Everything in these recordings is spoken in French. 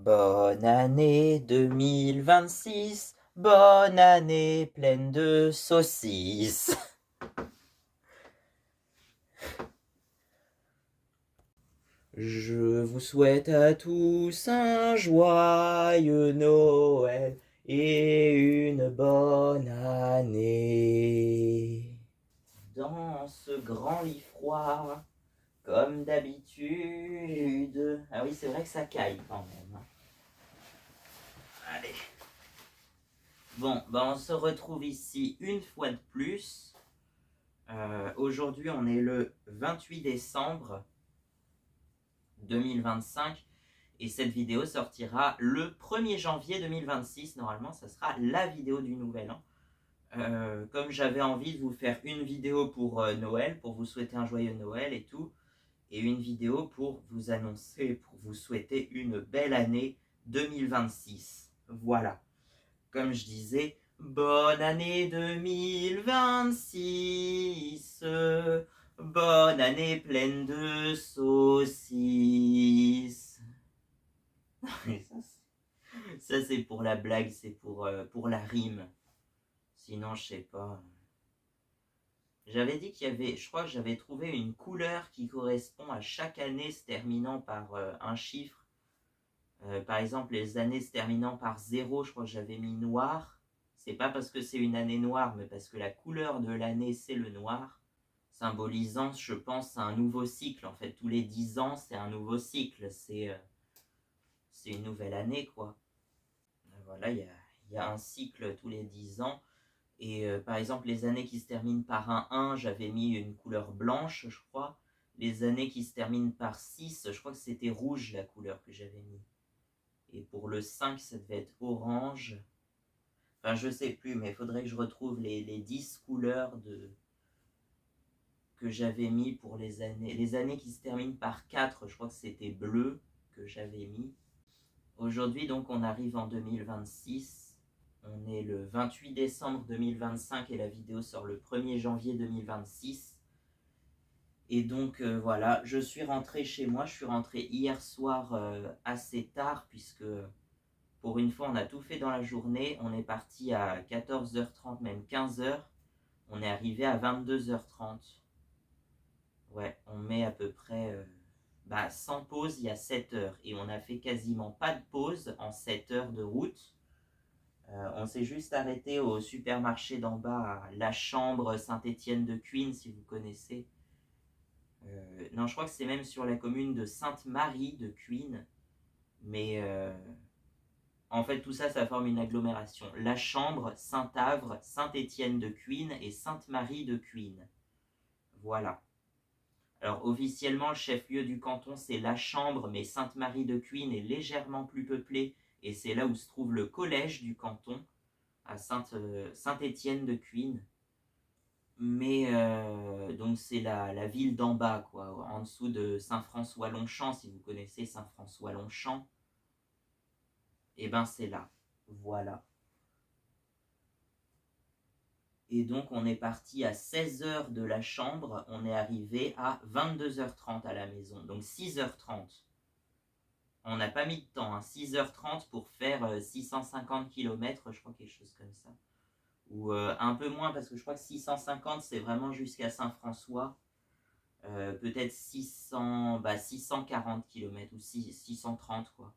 Bonne année 2026, bonne année pleine de saucisses. Je vous souhaite à tous un joyeux Noël et une bonne année. Dans ce grand lit froid, comme d'habitude. Ah oui, c'est vrai que ça caille quand même. Allez. Bon, on se retrouve ici une fois de plus. Aujourd'hui, on est le 28 décembre 2025 et cette vidéo sortira le 1er janvier 2026. Normalement, ça sera la vidéo du Nouvel An. Comme j'avais envie de vous faire une vidéo pour Noël, pour vous souhaiter un joyeux Noël et tout, et une vidéo pour vous annoncer, pour vous souhaiter une belle année 2026. Voilà. Comme je disais, bonne année 2026, bonne année pleine de saucisses. Ça c'est pour la blague, c'est pour la rime. Sinon, je sais pas. J'avais dit qu'il y avait, je crois que j'avais trouvé une couleur qui correspond à chaque année se terminant par un chiffre. Par exemple, les années se terminant par 0, je crois que j'avais mis noir. C'est pas parce que c'est une année noire, mais parce que la couleur de l'année, c'est le noir. Symbolisant, je pense, un nouveau cycle. En fait, tous les 10 ans, c'est un nouveau cycle. C'est une nouvelle année, quoi. Voilà, il y a un cycle tous les 10 ans. Et par exemple, les années qui se terminent par un 1, j'avais mis une couleur blanche, je crois. Les années qui se terminent par 6, je crois que c'était rouge la couleur que j'avais mis. Et pour le 5, ça devait être orange. Enfin, je sais plus, mais il faudrait que je retrouve les 10 couleurs que j'avais mis pour les années. Les années qui se terminent par 4, je crois que c'était bleu que j'avais mis. Aujourd'hui, donc, on arrive en 2026. On est le 28 décembre 2025 et la vidéo sort le 1er janvier 2026. Et donc voilà, je suis rentré chez moi. Je suis rentré hier soir assez tard puisque pour une fois on a tout fait dans la journée. On est parti à 14h30, même 15h. On est arrivé à 22h30. Ouais, on met à peu près sans pause, il y a 7 heures. Et on a fait quasiment pas de pause en 7 heures de route. On s'est juste arrêté au supermarché d'en bas à La Chambre, Saint-Étienne-de-Cuines, si vous connaissez. Non, je crois que c'est même sur la commune de Sainte-Marie-de-Cuines. Mais en fait, tout ça, ça forme une agglomération. La Chambre, Saint-Avre, Saint-Étienne-de-Cuines et Sainte-Marie-de-Cuines. Voilà. Alors officiellement, le chef-lieu du canton, c'est La Chambre, mais Sainte-Marie-de-Cuines est légèrement plus peuplée et c'est là où se trouve le collège du canton, à Saint-Étienne-de-Cuines. Mais donc c'est la ville d'en bas, quoi, en dessous de Saint-François-Longchamp, si vous connaissez Saint-François-Longchamp. Et ben c'est là. Voilà. Et donc on est parti à 16h de La Chambre, on est arrivé à 22h30 à la maison, donc 6h30. On n'a pas mis de temps, hein, 6h30 pour faire 650 km, je crois, quelque chose comme ça. Ou un peu moins, parce que je crois que 650, c'est vraiment jusqu'à Saint-François. Peut-être 640 km ou 630, quoi.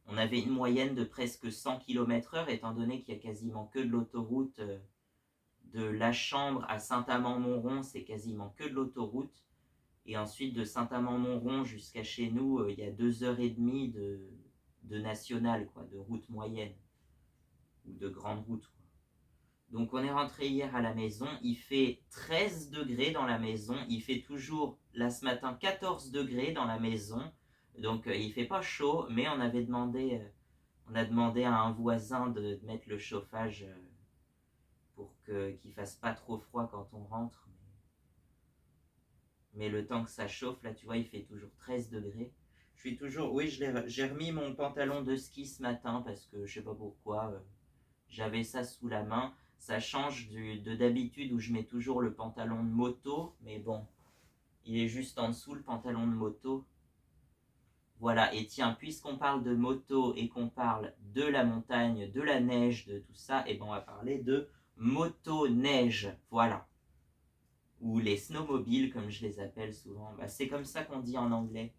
On avait une moyenne de presque 100 km/h, étant donné qu'il n'y a quasiment que de l'autoroute. De La Chambre à Saint-Amand-Montrond, c'est quasiment que de l'autoroute. Et ensuite, de Saint-Amand-Montrond jusqu'à chez nous, il y a 2h30 de nationale, quoi, de route moyenne. Ou de grande route, quoi. Donc on est rentré hier à la maison, il fait 13 degrés dans la maison, il fait toujours, là ce matin, 14 degrés dans la maison. Donc il fait pas chaud, mais on a demandé à un voisin de mettre le chauffage pour qu'il fasse pas trop froid quand on rentre. Mais le temps que ça chauffe, là tu vois, il fait toujours 13 degrés. Je suis toujours, oui, j'ai remis mon pantalon de ski ce matin parce que je sais pas pourquoi, j'avais ça sous la main. Ça change de d'habitude où je mets toujours le pantalon de moto, mais bon, il est juste en dessous le pantalon de moto. Voilà, et tiens, puisqu'on parle de moto et qu'on parle de la montagne, de la neige, de tout ça, et ben on va parler de motoneige, voilà. Ou les snowmobiles, comme je les appelle souvent. Bah, c'est comme ça qu'on dit en anglais.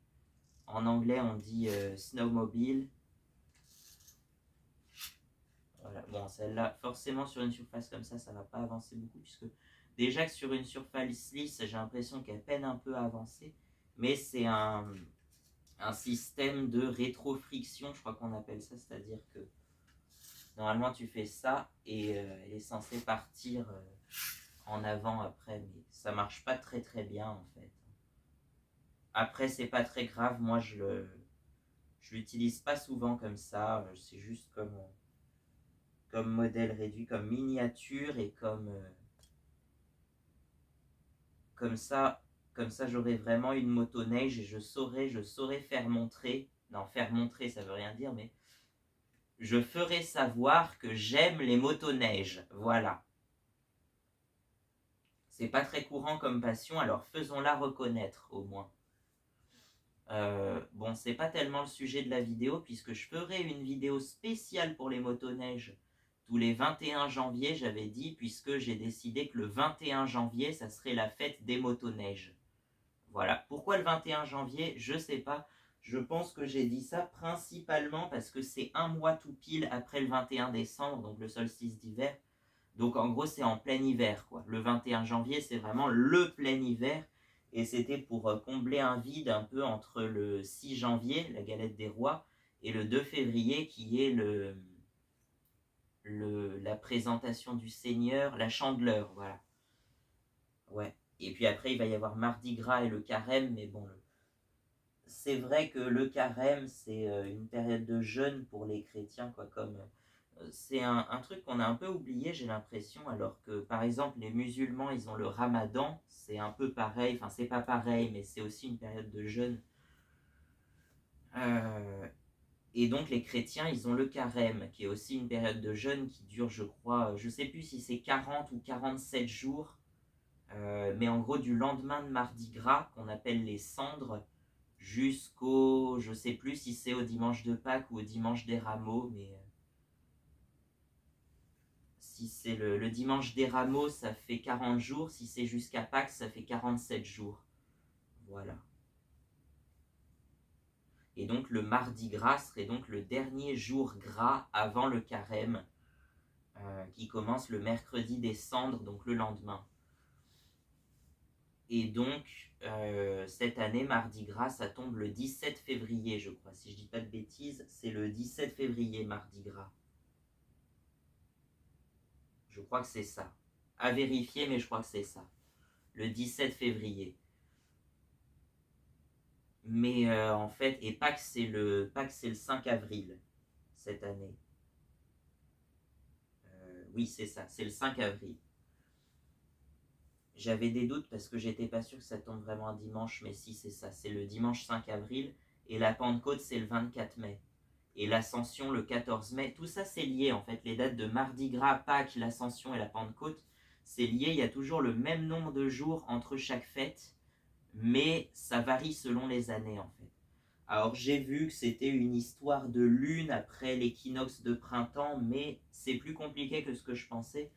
En anglais, on dit snowmobile. Voilà. Bon, celle-là, forcément, sur une surface comme ça va pas avancer beaucoup, puisque déjà que sur une surface lisse, j'ai l'impression qu'elle peine un peu à avancer. Mais c'est un système de rétrofriction, je crois qu'on appelle ça, c'est-à-dire que normalement tu fais ça et elle est censée partir en avant après, mais ça marche pas très très bien en fait. Après c'est pas très grave, moi je l'utilise pas souvent comme ça, c'est juste comme modèle réduit, comme miniature et comme ça, comme ça j'aurai vraiment une motoneige et je saurai faire montrer, non faire montrer ça veut rien dire, mais je ferai savoir que j'aime les motoneiges, voilà. C'est pas très courant comme passion, alors faisons-la reconnaître au moins. Bon, c'est pas tellement le sujet de la vidéo, puisque je ferai une vidéo spéciale pour les motoneiges tous les 21 janvier, j'avais dit, puisque j'ai décidé que le 21 janvier, ça serait la fête des motoneiges. Voilà. Pourquoi le 21 janvier? Je sais pas. Je pense que j'ai dit ça principalement parce que c'est un mois tout pile après le 21 décembre, donc le solstice d'hiver. Donc en gros, c'est en plein hiver, quoi. Le 21 janvier, c'est vraiment le plein hiver. Et c'était pour combler un vide un peu entre le 6 janvier, la galette des rois, et le 2 février, qui est la présentation du Seigneur, la chandeleur, voilà. Ouais. Et puis après, il va y avoir Mardi Gras et le Carême, mais bon, c'est vrai que le Carême, c'est une période de jeûne pour les chrétiens, quoi, comme c'est un truc qu'on a un peu oublié, j'ai l'impression, alors que par exemple les musulmans, ils ont le Ramadan, c'est un peu pareil, enfin c'est pas pareil, mais c'est aussi une période de jeûne. Euh, et donc les chrétiens, ils ont le Carême, qui est aussi une période de jeûne qui dure, je crois, je sais plus si c'est 40 ou 47 jours, mais en gros du lendemain de Mardi Gras, qu'on appelle les cendres, jusqu'au, je sais plus si c'est au dimanche de Pâques ou au dimanche des Rameaux, mais si c'est le dimanche des Rameaux, ça fait 40 jours. Si c'est jusqu'à Pâques, ça fait 47 jours. Voilà. Et donc le mardi gras serait donc le dernier jour gras avant le carême, qui commence le mercredi des cendres, donc le lendemain. Et donc, cette année, mardi gras, ça tombe le 17 février, je crois. Si je dis pas de bêtises, c'est le 17 février, mardi gras. Je crois que c'est ça. À vérifier, mais je crois que c'est ça. Le 17 février. Mais en fait, et Pâques c'est le 5 avril cette année. Oui, c'est ça, c'est le 5 avril. J'avais des doutes parce que j'étais pas sûr que ça tombe vraiment un dimanche, mais si c'est ça, c'est le dimanche 5 avril. Et la Pentecôte, c'est le 24 mai. Et l'Ascension, le 14 mai. Tout ça, c'est lié en fait. Les dates de Mardi Gras, Pâques, l'Ascension et la Pentecôte, c'est lié. Il y a toujours le même nombre de jours entre chaque fête, mais ça varie selon les années en fait. Alors j'ai vu que c'était une histoire de lune après l'équinoxe de printemps, mais c'est plus compliqué que ce que je pensais.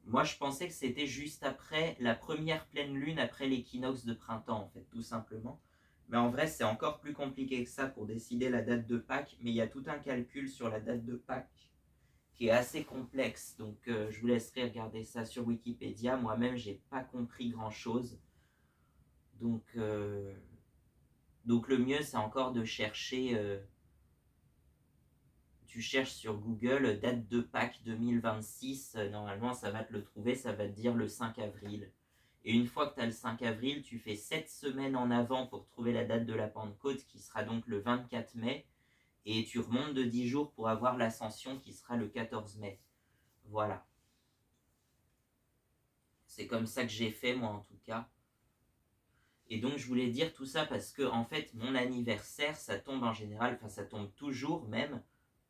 Moi je pensais que c'était juste après la première pleine lune après l'équinoxe de printemps en fait, tout simplement. Mais en vrai c'est encore plus compliqué que ça pour décider la date de Pâques, mais il y a tout un calcul sur la date de Pâques qui est assez complexe, donc je vous laisserai regarder ça sur Wikipédia. Moi-même j'ai pas compris grand-chose, donc... Donc le mieux, c'est encore de chercher, tu cherches sur Google date de Pâques 2026, normalement ça va te le trouver, ça va te dire le 5 avril. Et une fois que tu as le 5 avril, tu fais 7 semaines en avant pour trouver la date de la Pentecôte qui sera donc le 24 mai. Et tu remontes de 10 jours pour avoir l'ascension qui sera le 14 mai. Voilà. C'est comme ça que j'ai fait moi en tout cas. Et donc je voulais dire tout ça parce que en fait mon anniversaire ça tombe en général, enfin ça tombe toujours même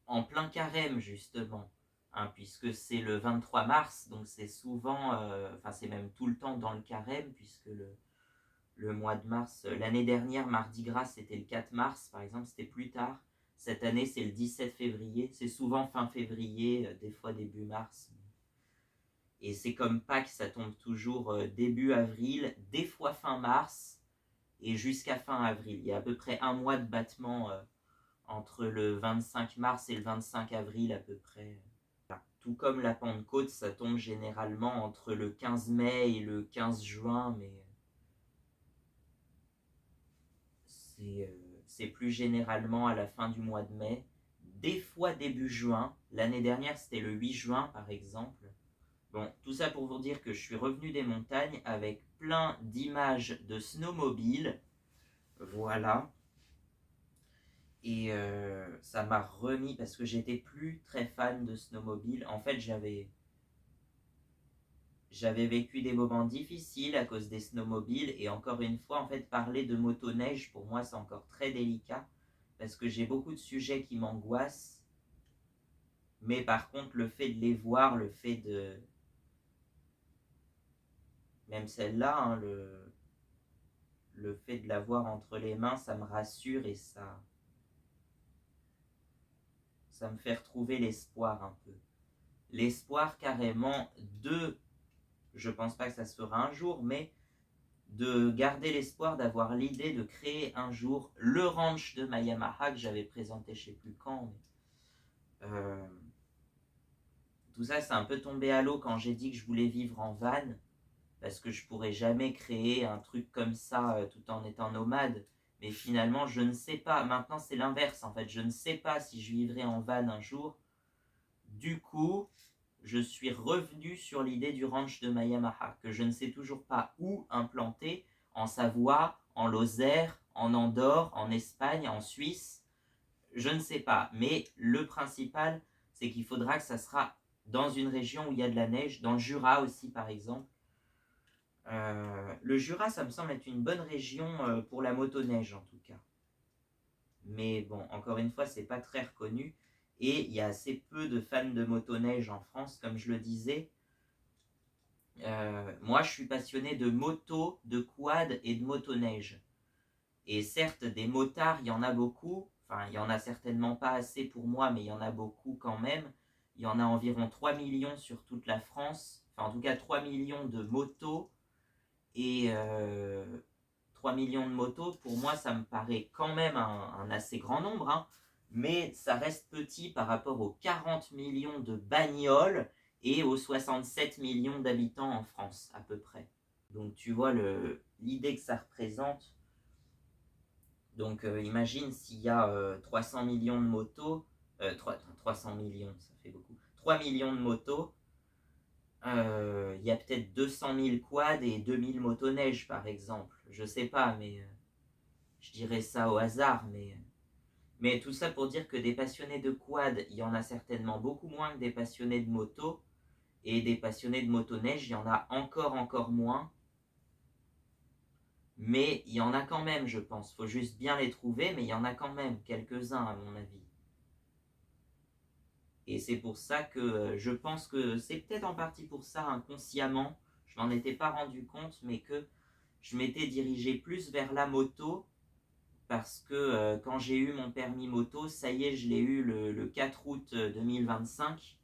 en plein carême justement, hein, puisque c'est le 23 mars, donc c'est souvent, enfin c'est même tout le temps dans le carême, puisque le mois de mars. L'année dernière, Mardi Gras, c'était le 4 mars, par exemple, c'était plus tard. Cette année, c'est le 17 février. C'est souvent fin février, des fois début mars. Et c'est comme Pâques, ça tombe toujours début avril, des fois fin mars, et jusqu'à fin avril. Il y a à peu près un mois de battement entre le 25 mars et le 25 avril à peu près. Tout comme la Pentecôte, ça tombe généralement entre le 15 mai et le 15 juin, mais c'est plus généralement à la fin du mois de mai. Des fois début juin. L'année dernière, c'était le 8 juin, par exemple. Bon, tout ça pour vous dire que je suis revenu des montagnes avec plein d'images de snowmobile. Voilà. Et ça m'a remis, parce que j'étais plus très fan de snowmobile. En fait, j'avais vécu des moments difficiles à cause des snowmobiles. Et encore une fois, en fait, parler de motoneige, pour moi, c'est encore très délicat. Parce que j'ai beaucoup de sujets qui m'angoissent. Mais par contre, le fait de les voir, le fait de... Même celle-là, hein, le fait de l'avoir entre les mains, ça me rassure et ça me fait retrouver l'espoir un peu. L'espoir carrément de, je pense pas que ça se fera un jour, mais de garder l'espoir d'avoir l'idée de créer un jour le ranch de ma Yamaha que j'avais présenté je sais plus quand. Mais, tout ça, c'est un peu tombé à l'eau quand j'ai dit que je voulais vivre en van, parce que je pourrais jamais créer un truc comme ça tout en étant nomade. Mais finalement, je ne sais pas. Maintenant, c'est l'inverse en fait. Je ne sais pas si je vivrai en van un jour. Du coup, je suis revenu sur l'idée du ranch de ma Yamaha, que je ne sais toujours pas où implanter, en Savoie, en Lozère, en Andorre, en Espagne, en Suisse. Je ne sais pas. Mais le principal, c'est qu'il faudra que ça sera dans une région où il y a de la neige, dans le Jura aussi par exemple. Le Jura, ça me semble être une bonne région pour la motoneige en tout cas. Mais bon, encore une fois, c'est pas très reconnu. Et il y a assez peu de fans de motoneige en France, comme je le disais. Moi, je suis passionné de moto, de quad et de motoneige. Et certes, des motards, il y en a beaucoup. Enfin, il y en a certainement pas assez pour moi, mais il y en a beaucoup quand même. Il y en a environ 3 millions sur toute la France. Enfin, en tout cas, 3 millions de motos. Et 3 millions de motos, pour moi, ça me paraît quand même un assez grand nombre. Hein. Mais ça reste petit par rapport aux 40 millions de bagnoles et aux 67 millions d'habitants en France, à peu près. Donc tu vois l'idée que ça représente. Donc imagine s'il y a 300 millions de motos, 300 millions, ça fait beaucoup, 3 millions de motos, il y a peut-être 200 000 quads et 2000 motoneiges par exemple. Je sais pas, mais je dirais ça au hasard. Mais tout ça pour dire que des passionnés de quad, il y en a certainement beaucoup moins que des passionnés de moto. Et des passionnés de motoneige, il y en a encore moins. Mais il y en a quand même, je pense. Faut juste bien les trouver, mais il y en a quand même quelques-uns à mon avis. Et c'est pour ça que je pense que c'est peut-être en partie pour ça, inconsciemment, je m'en étais pas rendu compte, mais que je m'étais dirigé plus vers la moto, parce que quand j'ai eu mon permis moto, ça y est, je l'ai eu le 4 août 2025.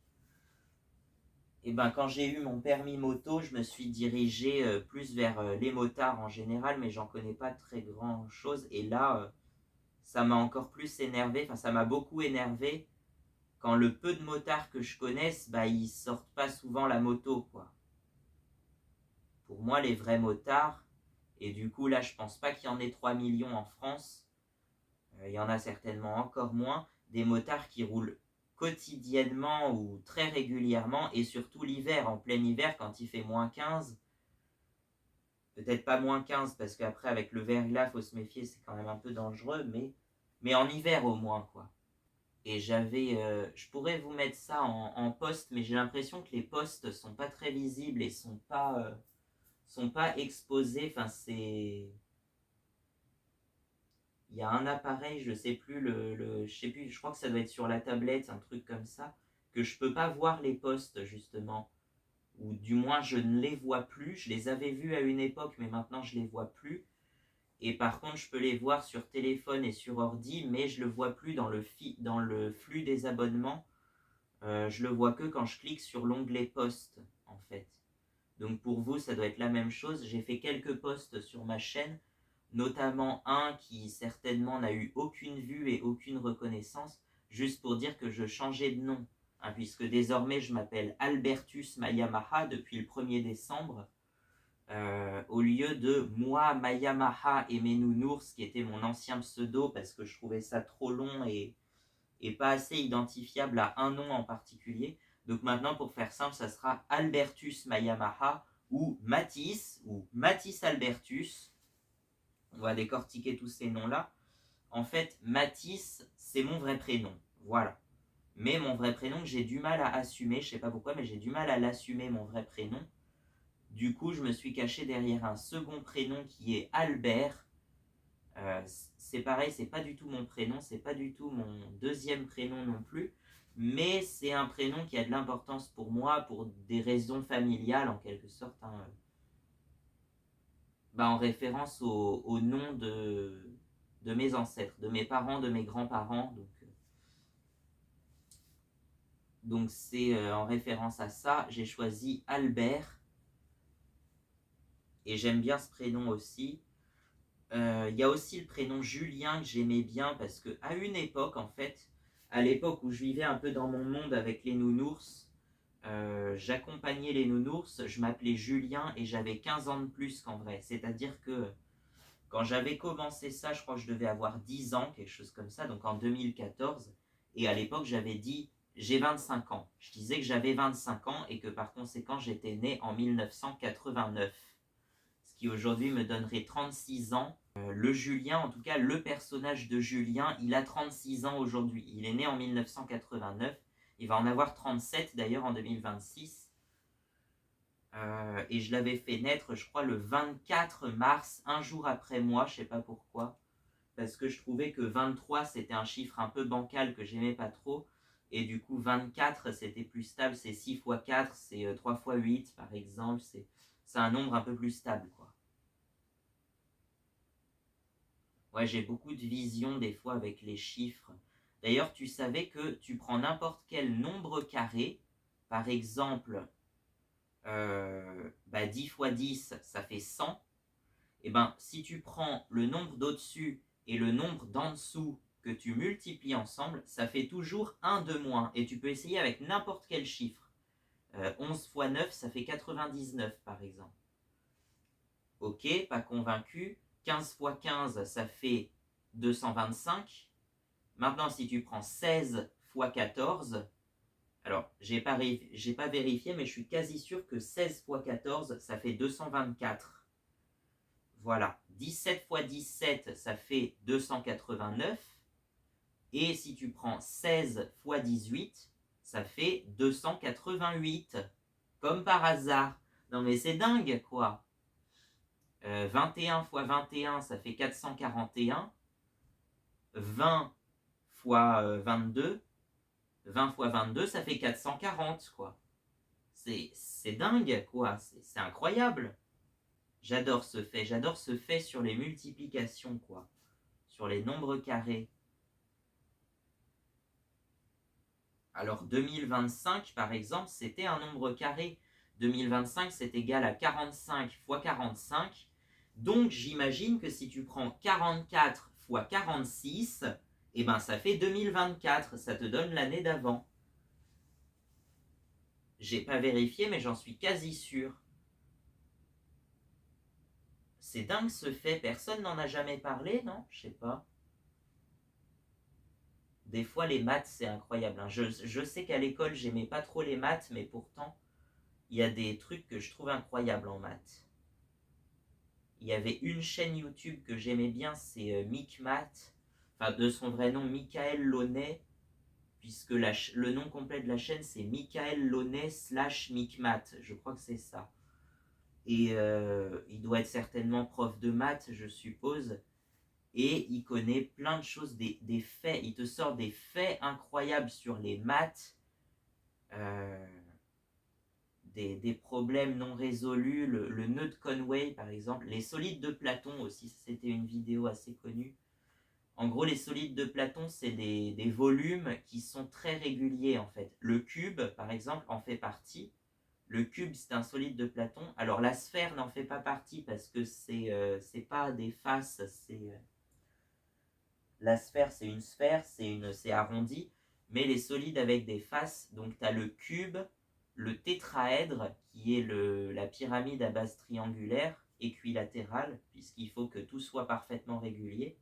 Et ben quand j'ai eu mon permis moto, je me suis dirigé plus vers les motards en général, mais j'en connais pas très grand chose. Et là, ça m'a encore plus énervé, enfin ça m'a beaucoup énervé quand le peu de motards que je connaisse, bah ils sortent pas souvent la moto, quoi. Pour moi, les vrais motards, et du coup là je pense pas qu'il y en ait 3 millions en France, il y en a certainement encore moins, des motards qui roulent quotidiennement ou très régulièrement, et surtout l'hiver, en plein hiver quand il fait moins 15, peut-être pas moins 15 parce qu'après avec le verglas faut se méfier, c'est quand même un peu dangereux, mais en hiver au moins quoi. Et je pourrais vous mettre ça en post, mais j'ai l'impression que les posts sont pas très visibles et sont pas exposés, enfin il y a un appareil, je sais plus je sais plus, je crois que ça doit être sur la tablette, un truc comme ça, que je peux pas voir les posts justement, ou du moins je ne les vois plus. Je les avais vus à une époque, mais maintenant je les vois plus. Et par contre, je peux les voir sur téléphone et sur ordi, mais je ne le vois plus dans le flux des abonnements. Je le vois que quand je clique sur l'onglet post, en fait. Donc pour vous, ça doit être la même chose. J'ai fait quelques posts sur ma chaîne, notamment un qui certainement n'a eu aucune vue et aucune reconnaissance, juste pour dire que je changeais de nom, hein, puisque désormais je m'appelle Albertus Mayamaha depuis le 1er décembre, au lieu de moi, Mayamaha et mes nounours, qui était mon ancien pseudo, parce que je trouvais ça trop long et pas assez identifiable à un nom en particulier. Donc maintenant, pour faire simple, ça sera Albertus Mayamaha ou Matisse Albertus. On va décortiquer tous ces noms-là. En fait, Matisse, c'est mon vrai prénom. Voilà. Mais mon vrai prénom, j'ai du mal à assumer. Je sais pas pourquoi, mais j'ai du mal à l'assumer, mon vrai prénom. Du coup, je me suis caché derrière un second prénom qui est Albert. C'est pareil, c'est pas du tout mon prénom, c'est pas du tout mon deuxième prénom non plus, mais c'est un prénom qui a de l'importance pour moi pour des raisons familiales en quelque sorte, hein, en référence au nom de mes ancêtres, de mes parents, de mes grands-parents. Donc c'est en référence à ça, j'ai choisi Albert et j'aime bien ce prénom aussi. Y a aussi le prénom Julien que j'aimais bien parce que à une époque, en fait, à l'époque où je vivais un peu dans mon monde avec les nounours, j'accompagnais les nounours, je m'appelais Julien et j'avais 15 ans de plus qu'en vrai. C'est-à-dire que quand j'avais commencé ça, je crois que je devais avoir 10 ans, quelque chose comme ça, donc en 2014. Et à l'époque, j'avais dit j'ai 25 ans. Je disais que j'avais 25 ans et que par conséquent, j'étais né en 1989. Ce qui aujourd'hui me donnerait 36 ans. Le Julien, en tout cas le personnage de Julien, il a 36 ans aujourd'hui. Il est né en 1989. Il va en avoir 37 d'ailleurs en 2026. Et je l'avais fait naître, je crois, le 24 mars, un jour après moi, je sais pas pourquoi. Parce que je trouvais que 23, c'était un chiffre un peu bancal que j'aimais pas trop. Et du coup, 24, c'était plus stable. C'est 6 fois 4, c'est 3 fois 8, par exemple. C'est un nombre un peu plus stable, quoi. Ouais, j'ai beaucoup de visions des fois avec les chiffres. D'ailleurs, tu savais que tu prends n'importe quel nombre carré, par exemple, 10 fois 10, ça fait 100. Et ben, si tu prends le nombre d'au-dessus et le nombre d'en dessous que tu multiplies ensemble, ça fait toujours un de moins. Et tu peux essayer avec n'importe quel chiffre. 11 fois 9, ça fait 99, par exemple. Ok, pas convaincu. 15 fois 15, ça fait 225. Maintenant, si tu prends 16 fois 14, alors j'ai pas vérifié, mais je suis quasi sûr que 16 fois 14, ça fait 224. Voilà. 17 fois 17, ça fait 289. Et si tu prends 16 fois 18, ça fait 288. Comme par hasard. Non mais c'est dingue, quoi. 21 fois 21, ça fait 441. 20 fois 22, 20 fois 22, ça fait 440, quoi. C'est dingue, quoi. C'est incroyable. J'adore ce fait sur les multiplications, quoi. Sur les nombres carrés. Alors 2025, par exemple, c'était un nombre carré. 2025, c'est égal à 45 fois 45. Donc j'imagine que si tu prends 44 fois 46, eh ben ça fait 2024, ça te donne l'année d'avant. J'ai pas vérifié, mais j'en suis quasi sûr. C'est dingue ce fait, personne n'en a jamais parlé, non? Je sais pas. Des fois, les maths, c'est incroyable, hein. Je sais qu'à l'école, j'aimais pas trop les maths, mais pourtant, il y a des trucs que je trouve incroyables en maths. Il y avait une chaîne YouTube que j'aimais bien, c'est MicMath, enfin de son vrai nom, Michael Launay, puisque le nom complet de la chaîne, c'est Michael Launay / MicMath, je crois que c'est ça. Et il doit être certainement prof de maths, je suppose. Et il connaît plein de choses, des faits. Il te sort des faits incroyables sur les maths. des problèmes non résolus, le nœud de Conway par exemple, les solides de Platon aussi, c'était une vidéo assez connue. En gros, les solides de Platon, c'est des volumes qui sont très réguliers en fait. Le cube, par exemple, en fait partie. Le cube, c'est un solide de Platon. Alors la sphère n'en fait pas partie parce que c'est pas des faces, la sphère, c'est une sphère, c'est arrondi. Mais les solides avec des faces, donc tu as le cube, le tétraèdre, qui est la pyramide à base triangulaire, équilatérale, puisqu'il faut que tout soit parfaitement régulier.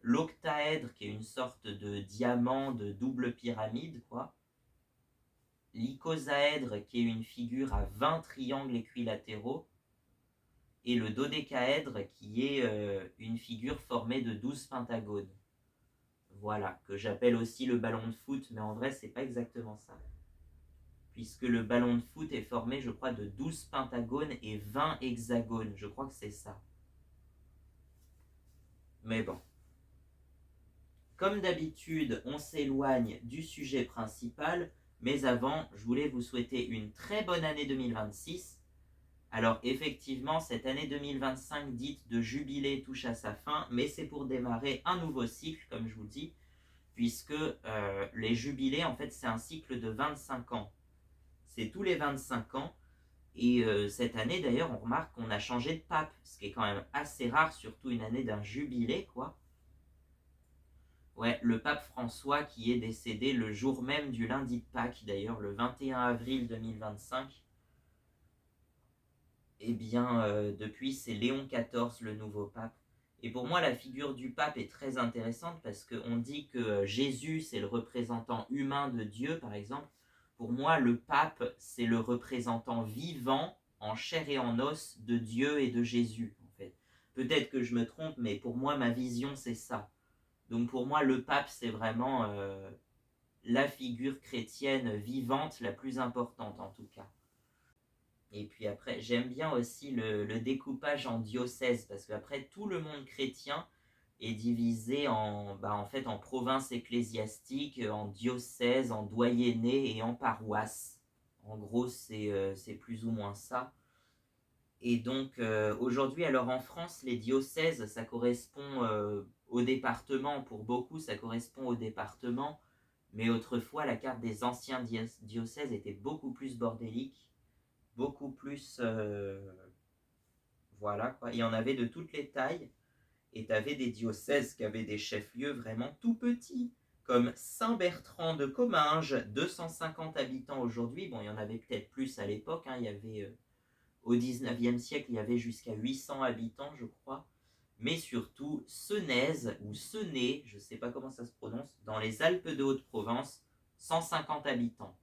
L'octaèdre, qui est une sorte de diamant de double pyramide, quoi. L'icosaèdre, qui est une figure à 20 triangles équilatéraux. Et le dodécaèdre, qui est une figure formée de 12 pentagones. Voilà, que j'appelle aussi le ballon de foot, mais en vrai, c'est pas exactement ça. Puisque le ballon de foot est formé, je crois, de 12 pentagones et 20 hexagones. Je crois que c'est ça. Mais bon. Comme d'habitude, on s'éloigne du sujet principal, mais avant, je voulais vous souhaiter une très bonne année 2026. Alors effectivement, cette année 2025 dite de jubilé touche à sa fin, mais c'est pour démarrer un nouveau cycle, comme je vous dis, puisque les jubilés, en fait, c'est un cycle de 25 ans. C'est tous les 25 ans, et cette année, d'ailleurs, on remarque qu'on a changé de pape, ce qui est quand même assez rare, surtout une année d'un jubilé, quoi. Ouais, le pape François qui est décédé le jour même du lundi de Pâques, d'ailleurs, le 21 avril 2025. Eh bien, depuis, c'est Léon XIV, le nouveau pape. Et pour moi, la figure du pape est très intéressante parce qu'on dit que Jésus, c'est le représentant humain de Dieu, par exemple. Pour moi, le pape, c'est le représentant vivant, en chair et en os, de Dieu et de Jésus, en fait. Peut-être que je me trompe, mais pour moi, ma vision, c'est ça. Donc pour moi, le pape, c'est vraiment la figure chrétienne vivante la plus importante, en tout cas. Et puis après, j'aime bien aussi le découpage en diocèses, parce qu'après, tout le monde chrétien est divisé en fait, en provinces ecclésiastiques, en diocèses, en doyennés et en paroisses. En gros, c'est plus ou moins ça. Et donc, aujourd'hui, alors en France, les diocèses, ça correspond au département. Pour beaucoup, ça correspond au département. Mais autrefois, la carte des anciens diocèses était beaucoup plus bordélique, beaucoup plus voilà quoi. Il y en avait de toutes les tailles et tu avais des diocèses qui avaient des chefs-lieux vraiment tout petits, comme Saint-Bertrand de Comminges, 250 habitants aujourd'hui. Bon, il y en avait peut-être plus à l'époque, hein. Il y avait au 19e siècle, il y avait jusqu'à 800 habitants, je crois. Mais surtout, Senez ou Senez, je ne sais pas comment ça se prononce, dans les Alpes de Haute-Provence, 150 habitants.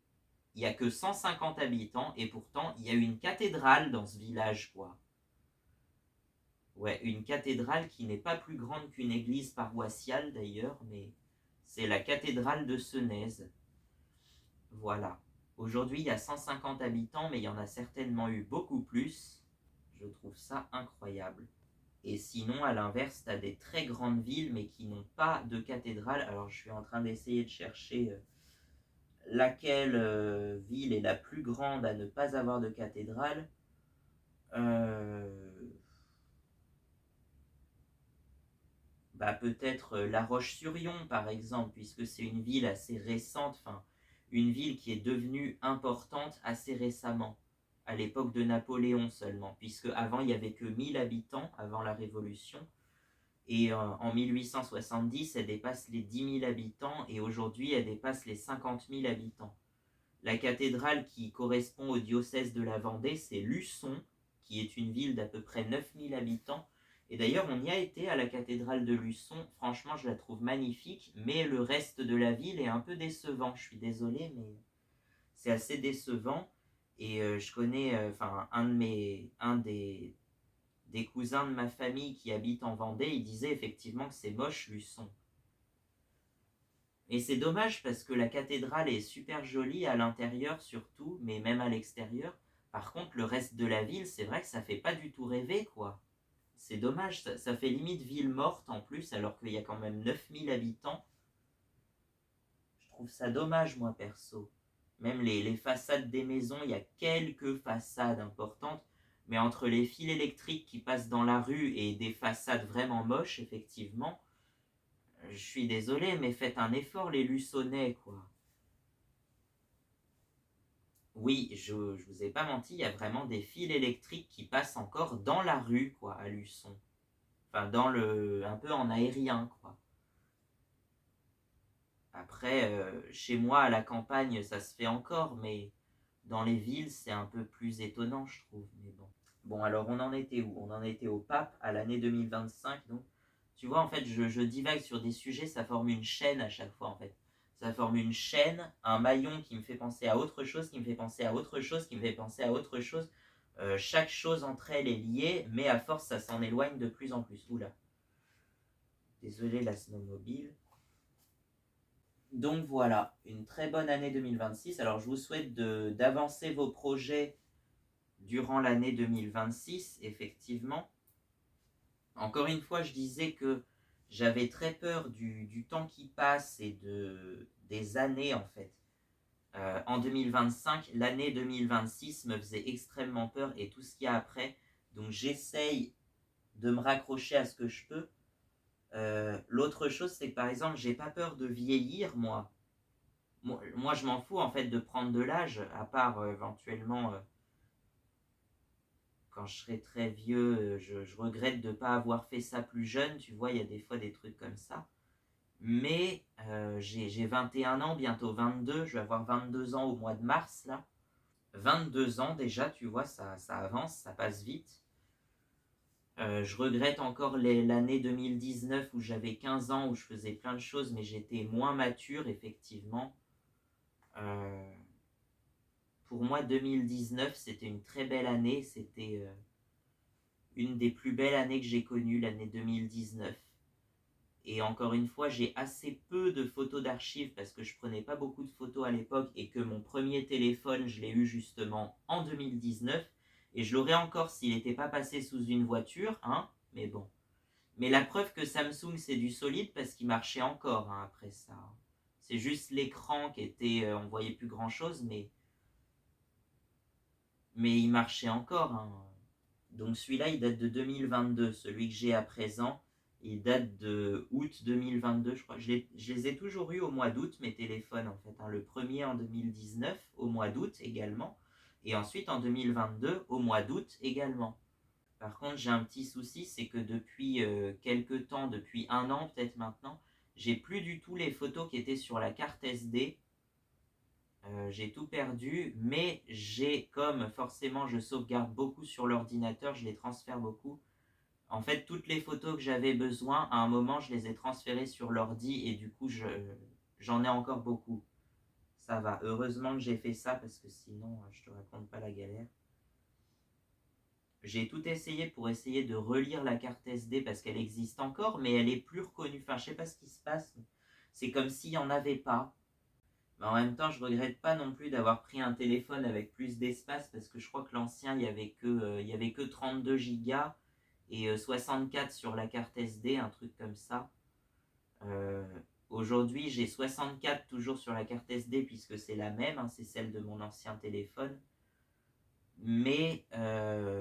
Il n'y a que 150 habitants et pourtant il y a une cathédrale dans ce village, quoi. Ouais, une cathédrale qui n'est pas plus grande qu'une église paroissiale d'ailleurs, mais c'est la cathédrale de Senez. Voilà. Aujourd'hui, il y a 150 habitants, mais il y en a certainement eu beaucoup plus. Je trouve ça incroyable. Et sinon, à l'inverse, tu as des très grandes villes, mais qui n'ont pas de cathédrale. Alors, je suis en train d'essayer de chercher laquelle ville est la plus grande à ne pas avoir de cathédrale. Peut-être La Roche-sur-Yon, par exemple, puisque c'est une ville assez récente, enfin, une ville qui est devenue importante assez récemment, à l'époque de Napoléon seulement, puisque avant il n'y avait que 1000 habitants avant la Révolution, et en 1870 elle dépasse les 10 000 habitants, et aujourd'hui elle dépasse les 50 000 habitants. La cathédrale qui correspond au diocèse de la Vendée, c'est Luçon, qui est une ville d'à peu près 9000 habitants. Et d'ailleurs, on y a été à la cathédrale de Luçon. Franchement, je la trouve magnifique, mais le reste de la ville est un peu décevant. Je suis désolé, mais c'est assez décevant. Et je connais un des cousins de ma famille qui habite en Vendée, il disait effectivement que c'est moche, Luçon. Et c'est dommage parce que la cathédrale est super jolie à l'intérieur surtout, mais même à l'extérieur. Par contre, le reste de la ville, c'est vrai que ça fait pas du tout rêver, quoi. C'est dommage, ça fait limite ville morte en plus, alors qu'il y a quand même 9000 habitants. Je trouve ça dommage, moi, perso. Même les façades des maisons, il y a quelques façades importantes, mais entre les fils électriques qui passent dans la rue et des façades vraiment moches, effectivement, je suis désolé, mais faites un effort, les Luçonnais, quoi. Oui, je vous ai pas menti, il y a vraiment des fils électriques qui passent encore dans la rue, quoi, à Luçon. Enfin, un peu en aérien, quoi. Après, chez moi, à la campagne, ça se fait encore, mais dans les villes, c'est un peu plus étonnant, je trouve. Mais bon. Bon, alors on en était où? On en était au pape, à l'année 2025. Donc, tu vois, en fait, je divague sur des sujets, ça forme une chaîne à chaque fois, en fait. Ça forme une chaîne, un maillon qui me fait penser à autre chose, qui me fait penser à autre chose, qui me fait penser à autre chose. Chaque chose entre elles est liée, mais à force, ça s'en éloigne de plus en plus. Oula, désolé la snowmobile. Donc voilà, une très bonne année 2026. Alors je vous souhaite d'avancer vos projets durant l'année 2026, effectivement. Encore une fois, je disais que j'avais très peur du temps qui passe et des années en fait. En 2025, l'année 2026 me faisait extrêmement peur et tout ce qu'il y a après. Donc j'essaye de me raccrocher à ce que je peux. L'autre chose, c'est que par exemple, j'ai pas peur de vieillir, moi. Moi, je m'en fous en fait de prendre de l'âge, à part éventuellement quand je serai très vieux, je regrette de ne pas avoir fait ça plus jeune. Tu vois, il y a des fois des trucs comme ça. Mais j'ai 21 ans, bientôt 22. Je vais avoir 22 ans au mois de mars, là. 22 ans déjà, tu vois, ça avance, ça passe vite. Je regrette encore l'année 2019 où j'avais 15 ans, où je faisais plein de choses, mais j'étais moins mature, effectivement. Pour moi, 2019, c'était une très belle année. C'était une des plus belles années que j'ai connues, l'année 2019. Et encore une fois, j'ai assez peu de photos d'archives parce que je prenais pas beaucoup de photos à l'époque et que mon premier téléphone, je l'ai eu justement en 2019. Et je l'aurais encore s'il n'était pas passé sous une voiture, hein, mais bon. Mais la preuve que Samsung, c'est du solide parce qu'il marchait encore hein, après ça. C'est juste l'écran qui était... on voyait plus grand-chose, mais il marchait encore. Hein. Donc celui-là, il date de 2022. Celui que j'ai à présent, il date de août 2022, je crois. Je les ai toujours eus au mois d'août, mes téléphones, en fait. Hein. Le premier en 2019, au mois d'août également. Et ensuite en 2022, au mois d'août également. Par contre, j'ai un petit souci, c'est que depuis quelques temps, depuis un an peut-être maintenant, j'ai plus du tout les photos qui étaient sur la carte SD. J'ai tout perdu, mais comme forcément je sauvegarde beaucoup sur l'ordinateur, je les transfère beaucoup. En fait, toutes les photos que j'avais besoin, à un moment, je les ai transférées sur l'ordi et du coup, j'en ai encore beaucoup. Ça va, heureusement que j'ai fait ça parce que sinon, je te raconte pas la galère. J'ai tout essayé pour essayer de relire la carte SD parce qu'elle existe encore, mais elle est plus reconnue. Enfin, je sais pas ce qui se passe. C'est comme s'il n'y en avait pas. Mais en même temps, je regrette pas non plus d'avoir pris un téléphone avec plus d'espace parce que je crois que l'ancien, il y avait que 32 gigas et 64 sur la carte SD, un truc comme ça. Euh, Aujourd'hui, j'ai 64 toujours sur la carte SD puisque c'est la même, hein, c'est celle de mon ancien téléphone. Mais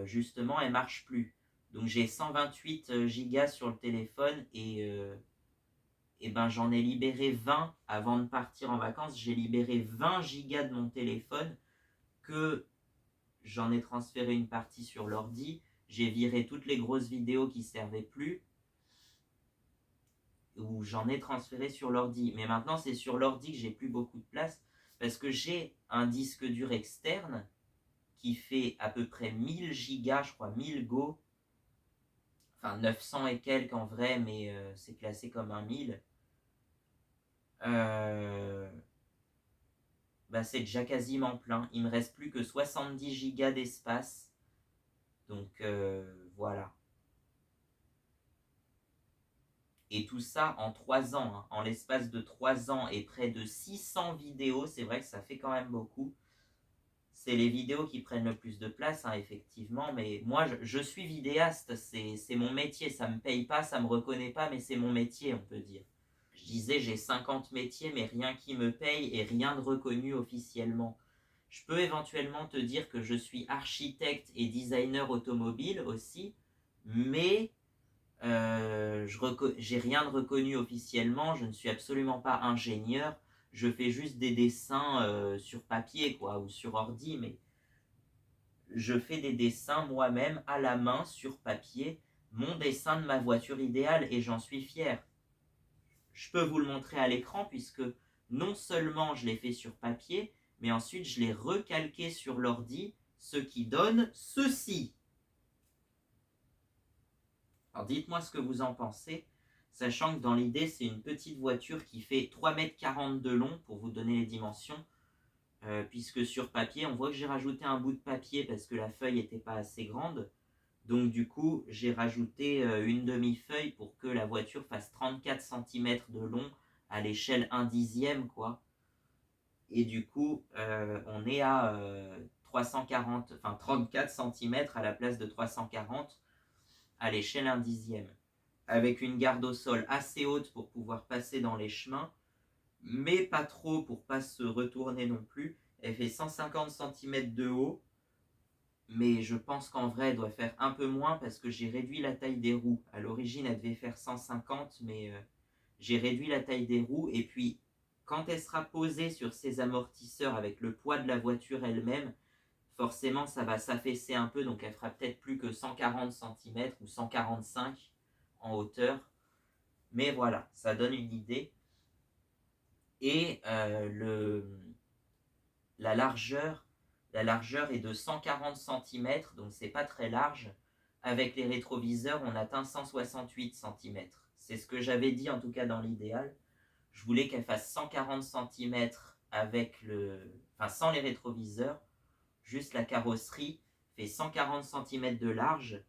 justement, elle marche plus. Donc j'ai 128 gigas sur le téléphone et ben j'en ai libéré 20 avant de partir en vacances. J'ai libéré 20 gigas de mon téléphone que j'en ai transféré une partie sur l'ordi. J'ai viré toutes les grosses vidéos qui ne servaient plus ou j'en ai transféré sur l'ordi. Mais maintenant, c'est sur l'ordi que j'ai plus beaucoup de place parce que j'ai un disque dur externe qui fait à peu près 1000 gigas, je crois, 1000 Go. Enfin, 900 et quelques en vrai, mais c'est classé comme un 1000. Euh, Bah, c'est déjà quasiment plein. Il me reste plus que 70 gigas d'espace. Donc voilà. Et tout ça en 3 ans. Hein. En l'espace de 3 ans et près de 600 vidéos, c'est vrai que ça fait quand même beaucoup. C'est les vidéos qui prennent le plus de place, hein, effectivement. Mais moi, je suis vidéaste. C'est mon métier. Ça ne me paye pas, ça ne me reconnaît pas, mais c'est mon métier, on peut dire. Je disais, j'ai 50 métiers, mais rien qui me paye et rien de reconnu officiellement. Je peux éventuellement te dire que je suis architecte et designer automobile aussi, mais j'ai rien de reconnu officiellement, je ne suis absolument pas ingénieur, je fais juste des dessins sur papier quoi, ou sur ordi, mais je fais des dessins moi-même à la main sur papier, mon dessin de ma voiture idéale et j'en suis fier. Je peux vous le montrer à l'écran puisque non seulement je l'ai fait sur papier, mais ensuite je l'ai recalqué sur l'ordi, ce qui donne ceci. Alors dites-moi ce que vous en pensez, sachant que dans l'idée c'est une petite voiture qui fait 3,40 m de long pour vous donner les dimensions, puisque sur papier on voit que j'ai rajouté un bout de papier parce que la feuille n'était pas assez grande, donc du coup j'ai rajouté une demi-feuille pour que la voiture fasse 34 cm de long à l'échelle 1/10 quoi, et du coup on est à 34 cm à la place de 340 à l'échelle 1/10, avec une garde au sol assez haute pour pouvoir passer dans les chemins, mais pas trop pour pas se retourner non plus. Elle fait 150 cm de haut, mais je pense qu'en vrai elle doit faire un peu moins parce que j'ai réduit la taille des roues. À l'origine elle devait faire 150, mais j'ai réduit la taille des roues, et puis quand elle sera posée sur ses amortisseurs avec le poids de la voiture elle-même, forcément ça va s'affaisser un peu, donc elle fera peut-être plus que 140 cm ou 145 en hauteur. Mais voilà, ça donne une idée. Et la largeur est de 140 cm, donc c'est pas très large. Avec les rétroviseurs, on atteint 168 cm. C'est ce que j'avais dit en tout cas dans l'idéal. Je voulais qu'elle fasse 140 cm sans les rétroviseurs. Juste la carrosserie fait 140 cm de large.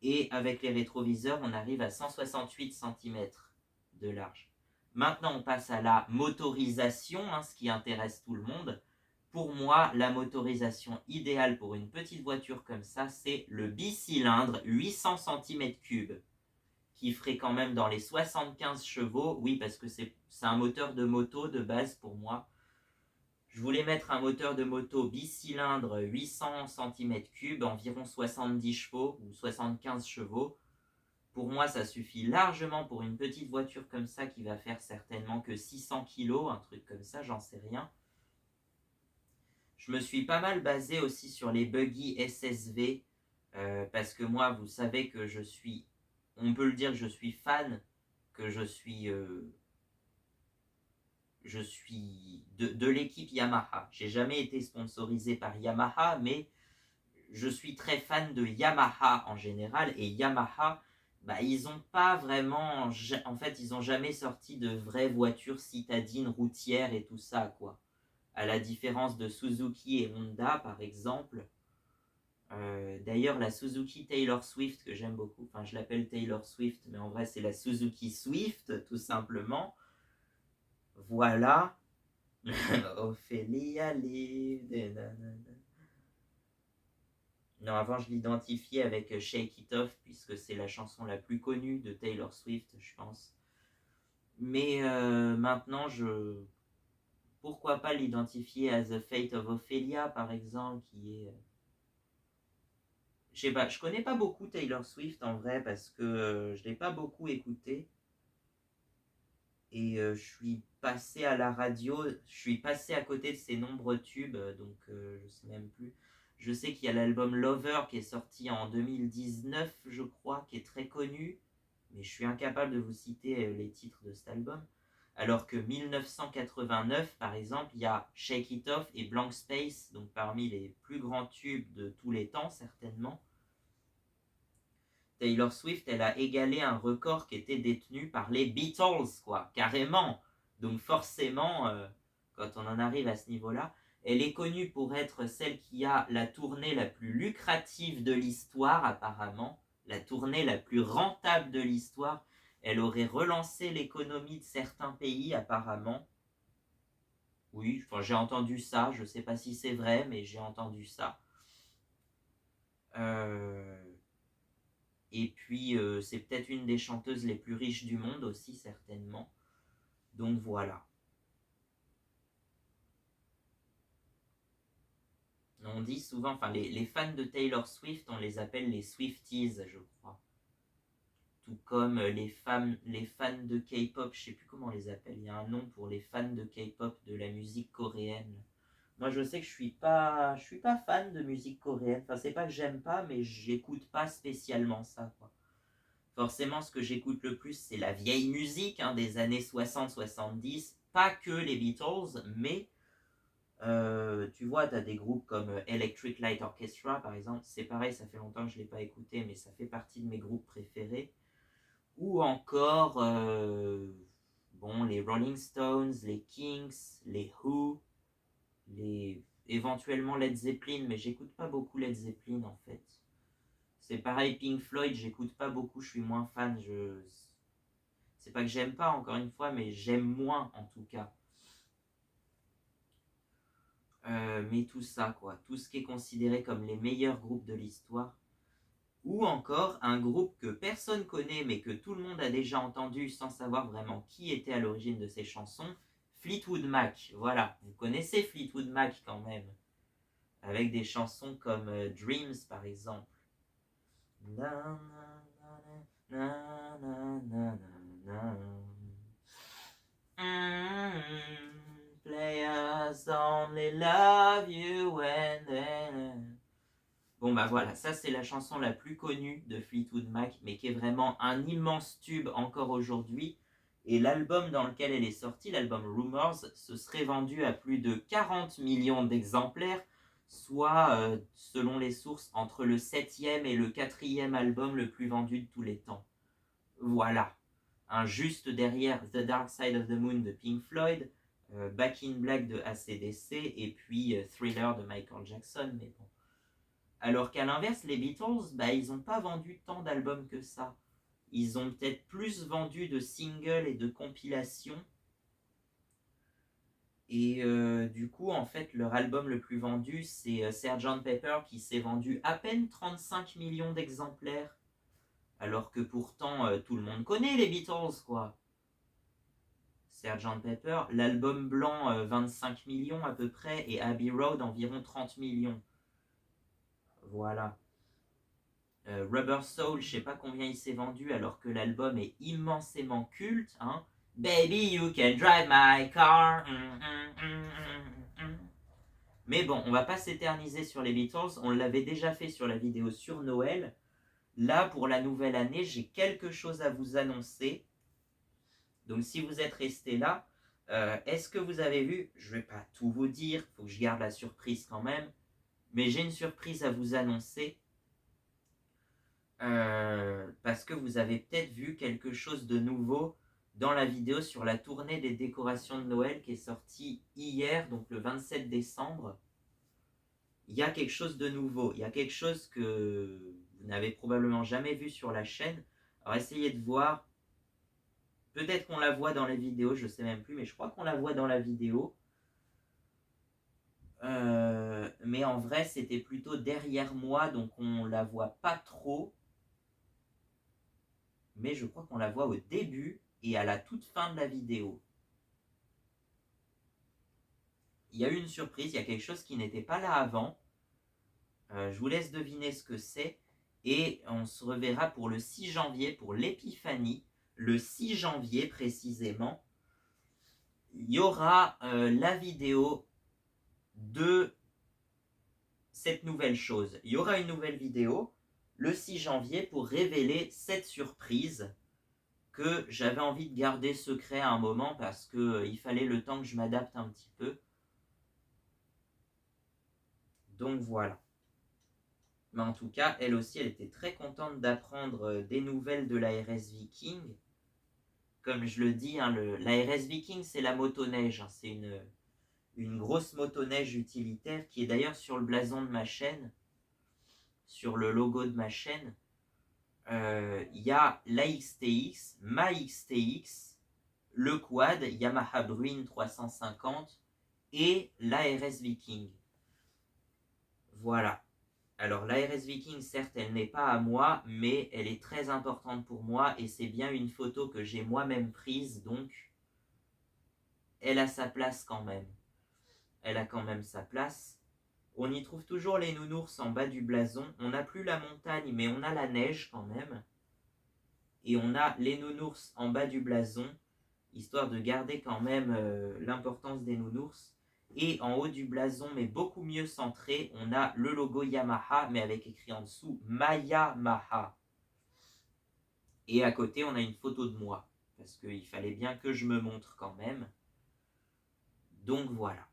Et avec les rétroviseurs, on arrive à 168 cm de large. Maintenant, on passe à la motorisation, ce qui intéresse tout le monde. Pour moi, la motorisation idéale pour une petite voiture comme ça, c'est le bicylindre 800 cm3, qui ferait quand même dans les 75 chevaux. Oui, parce que c'est un moteur de moto de base pour moi. Je voulais mettre un moteur de moto bicylindre 800 cm3, environ 70 chevaux ou 75 chevaux. Pour moi, ça suffit largement pour une petite voiture comme ça qui va faire certainement que 600 kg, un truc comme ça, j'en sais rien. Je me suis pas mal basé aussi sur les buggy SSV, parce que moi, vous savez que on peut le dire, je suis fan, que je suis de l'équipe Yamaha. J'ai jamais été sponsorisé par Yamaha, mais je suis très fan de Yamaha en général, et Yamaha, ils ont pas vraiment, en fait, ils ont jamais sorti de vraies voitures citadines, routières et tout ça, quoi. À la différence de Suzuki et Honda, par exemple. D'ailleurs, la Suzuki Taylor Swift, que j'aime beaucoup, enfin, je l'appelle Taylor Swift, mais en vrai, c'est la Suzuki Swift, tout simplement. Voilà. Ophélia live. Non, avant je l'identifiais avec Shake It Off, puisque c'est la chanson la plus connue de Taylor Swift, je pense. Mais maintenant, pourquoi pas l'identifier à The Fate of Ophelia, par exemple, qui est... Je sais pas, je connais pas beaucoup Taylor Swift en vrai, parce que je l'ai pas beaucoup écouté. Et je suis passé à la radio, je suis passé à côté de ses nombreux tubes, donc je sais même plus. Je sais qu'il y a l'album Lover qui est sorti en 2019, je crois, qui est très connu, mais je suis incapable de vous citer les titres de cet album. Alors que 1989, par exemple, il y a Shake It Off et Blank Space, donc parmi les plus grands tubes de tous les temps, certainement. Taylor Swift, elle a égalé un record qui était détenu par les Beatles, quoi, carrément. Donc forcément, quand on en arrive à ce niveau-là, elle est connue pour être celle qui a la tournée la plus lucrative de l'histoire, apparemment, la tournée la plus rentable de l'histoire. Elle aurait relancé l'économie de certains pays, apparemment. Oui, enfin, j'ai entendu ça, je ne sais pas si c'est vrai, mais j'ai entendu ça. Et puis, c'est peut-être une des chanteuses les plus riches du monde aussi, certainement. Donc voilà. On dit souvent, enfin les fans de Taylor Swift, on les appelle les Swifties, je crois. Tout comme les fans de K-pop, je sais plus comment on les appelle. Il y a un nom pour les fans de K-pop, de la musique coréenne. Moi, je sais que je suis pas fan de musique coréenne. Enfin, c'est pas que j'aime pas, mais j'écoute pas spécialement ça, quoi. Forcément, ce que j'écoute le plus, c'est la vieille musique hein, des années 60-70. Pas que les Beatles, mais tu vois, tu as des groupes comme Electric Light Orchestra, par exemple. C'est pareil, ça fait longtemps que je ne l'ai pas écouté, mais ça fait partie de mes groupes préférés. Ou encore, bon, les Rolling Stones, les Kings, les Who, éventuellement Led Zeppelin, mais j'écoute pas beaucoup Led Zeppelin en fait. C'est pareil, Pink Floyd, j'écoute pas beaucoup, je suis moins fan. C'est pas que j'aime pas, encore une fois, mais j'aime moins en tout cas. Mais tout ça, quoi, tout ce qui est considéré comme les meilleurs groupes de l'histoire, ou encore un groupe que personne connaît mais que tout le monde a déjà entendu sans savoir vraiment qui était à l'origine de ces chansons, Fleetwood Mac. Voilà, vous connaissez Fleetwood Mac quand même, avec des chansons comme Dreams par exemple. Na, na, na, na, na, na, na. Players only love you when they... Bon bah voilà, ça c'est la chanson la plus connue de Fleetwood Mac, mais qui est vraiment un immense tube encore aujourd'hui. Et l'album dans lequel elle est sortie, l'album Rumors, se serait vendu à plus de 40 millions d'exemplaires, soit, selon les sources, entre le 7e et le 4e album le plus vendu de tous les temps. Voilà. Juste derrière The Dark Side of the Moon de Pink Floyd, Back in Black de AC/DC, et puis Thriller de Michael Jackson, mais bon. Alors qu'à l'inverse, les Beatles, bah, ils n'ont pas vendu tant d'albums que ça. Ils ont peut-être plus vendu de singles et de compilations. Et du coup, en fait, leur album le plus vendu, c'est Sgt. Pepper, qui s'est vendu à peine 35 millions d'exemplaires. Alors que pourtant, tout le monde connaît les Beatles, quoi. Sgt. Pepper, l'album blanc, 25 millions à peu près, et Abbey Road, environ 30 millions. Voilà. Rubber Soul, je sais pas combien il s'est vendu alors que l'album est immensément culte. Hein. Baby, you can drive my car. Mais bon, on va pas s'éterniser sur les Beatles. On l'avait déjà fait sur la vidéo sur Noël. Là, pour la nouvelle année, j'ai quelque chose à vous annoncer. Donc, si vous êtes resté là, est-ce que vous avez vu? Je vais pas tout vous dire. Il faut que je garde la surprise quand même. Mais j'ai une surprise à vous annoncer. Parce que vous avez peut-être vu quelque chose de nouveau dans la vidéo sur la tournée des décorations de Noël qui est sortie hier, donc le 27 décembre. Il y a quelque chose de nouveau, il y a quelque chose que vous n'avez probablement jamais vu sur la chaîne. Alors essayez de voir, peut-être qu'on la voit dans la vidéo, je ne sais même plus, mais je crois qu'on la voit dans la vidéo. Mais en vrai, c'était plutôt derrière moi, donc on la voit pas trop. Mais je crois qu'on la voit au début et à la toute fin de la vidéo. Il y a eu une surprise, il y a quelque chose qui n'était pas là avant. Je vous laisse deviner ce que c'est. Et on se reverra pour le 6 janvier, pour l'épiphanie. Le 6 janvier précisément, il y aura la vidéo de cette nouvelle chose. Il y aura une nouvelle vidéo le 6 janvier pour révéler cette surprise que j'avais envie de garder secret à un moment parce qu'il fallait le temps que je m'adapte un petit peu. Donc voilà. Mais en tout cas, elle aussi, elle était très contente d'apprendre des nouvelles de l'ARS Viking. Comme je le dis, hein, l'ARS Viking, c'est la motoneige. Hein, c'est une grosse motoneige utilitaire qui est d'ailleurs sur le blason de ma chaîne, sur le logo de ma chaîne. Il y a la XTX, ma XTX, le quad Yamaha Bruin 350 et l'ARS Viking. Voilà. Alors l'ARS Viking, certes, elle n'est pas à moi, mais elle est très importante pour moi et c'est bien une photo que j'ai moi-même prise, donc elle a sa place quand même. Elle a quand même sa place. On y trouve toujours les nounours en bas du blason. On n'a plus la montagne, mais on a la neige quand même. Et on a les nounours en bas du blason, histoire de garder quand même l'importance des nounours. Et en haut du blason, mais beaucoup mieux centré, on a le logo Yamaha, mais avec écrit en dessous Mayamaha. Et à côté, on a une photo de moi, parce qu'il fallait bien que je me montre quand même. Donc voilà.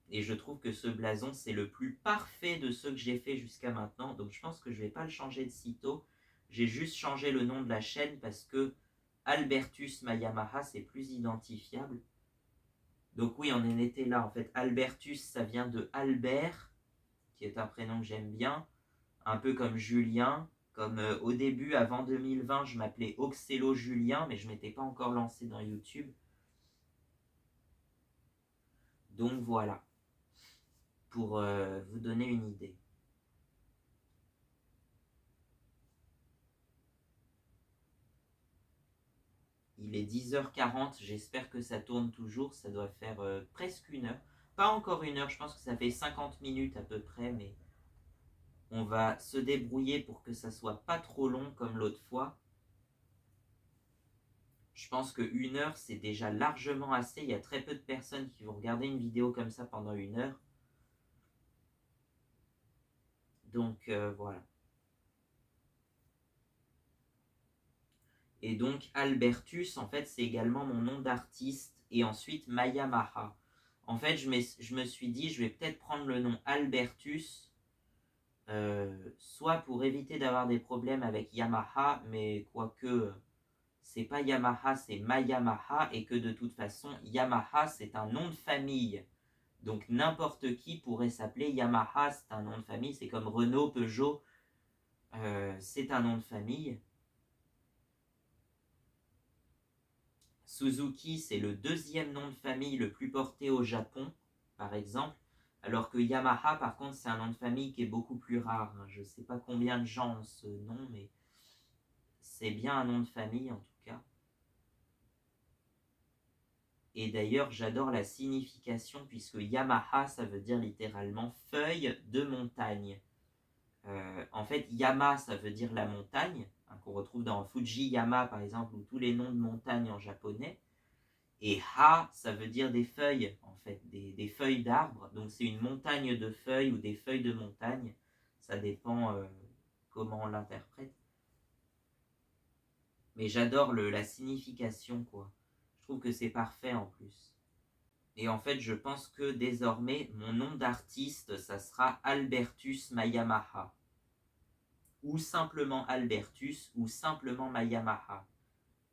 Et je trouve que ce blason, c'est le plus parfait de ceux que j'ai fait jusqu'à maintenant. Donc je pense que je ne vais pas le changer de sitôt. J'ai juste changé le nom de la chaîne parce que Albertus Mayamaha, c'est plus identifiable. Donc oui, on en était là. En fait, Albertus, ça vient de Albert, qui est un prénom que j'aime bien. Un peu comme Julien. Comme au début, avant 2020, je m'appelais Oxello Julien, mais je ne m'étais pas encore lancé dans YouTube. Donc voilà, pour vous donner une idée. Il est 10h40, j'espère que ça tourne toujours, ça doit faire presque une heure. Pas encore une heure, je pense que ça fait 50 minutes à peu près, mais on va se débrouiller pour que ça soit pas trop long comme l'autre fois. Je pense que une heure, c'est déjà largement assez. Il y a très peu de personnes qui vont regarder une vidéo comme ça pendant une heure. Donc voilà. Et donc Albertus, en fait, c'est également mon nom d'artiste. Et ensuite Mayamaha. En fait, je me suis dit, je vais peut-être prendre le nom Albertus, soit pour éviter d'avoir des problèmes avec Yamaha, mais quoique c'est pas Yamaha, c'est Mayamaha, et que de toute façon, Yamaha, c'est un nom de famille. Donc n'importe qui pourrait s'appeler Yamaha, c'est un nom de famille. C'est comme Renault, Peugeot, c'est un nom de famille. Suzuki, c'est le deuxième nom de famille le plus porté au Japon, par exemple. Alors que Yamaha, par contre, c'est un nom de famille qui est beaucoup plus rare. Je ne sais pas combien de gens ont ce nom, mais c'est bien un nom de famille en tout cas. Et d'ailleurs, j'adore la signification puisque Yamaha, ça veut dire littéralement feuille de montagne. En fait, Yama, ça veut dire la montagne, hein, qu'on retrouve dans Fujiyama par exemple, ou tous les noms de montagnes en japonais. Et Ha, ça veut dire des feuilles, en fait, des feuilles d'arbres. Donc c'est une montagne de feuilles ou des feuilles de montagne. Ça dépend comment on l'interprète. Mais j'adore la signification, quoi. Je trouve que c'est parfait en plus. Et en fait, je pense que désormais, mon nom d'artiste, ça sera Albertus Mayamaha. Ou simplement Albertus, ou simplement Mayamaha.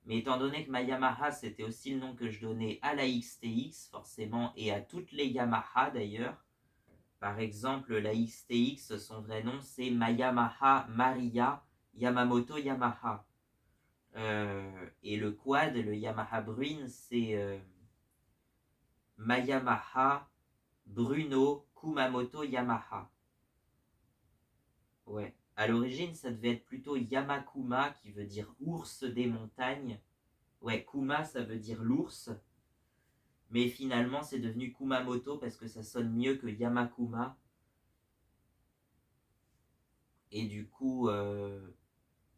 Mais étant donné que ma Yamaha, c'était aussi le nom que je donnais à la XTX, forcément, et à toutes les Yamaha d'ailleurs. Par exemple, la XTX, son vrai nom, c'est Mayamaha Maria Yamamoto Yamaha. Et le quad, le Yamaha Bruin, c'est Mayamaha Bruno Kumamoto Yamaha. Ouais. À l'origine, ça devait être plutôt Yamakuma, qui veut dire ours des montagnes. Ouais, Kuma, ça veut dire l'ours. Mais finalement, c'est devenu Kumamoto parce que ça sonne mieux que Yamakuma. Et du coup,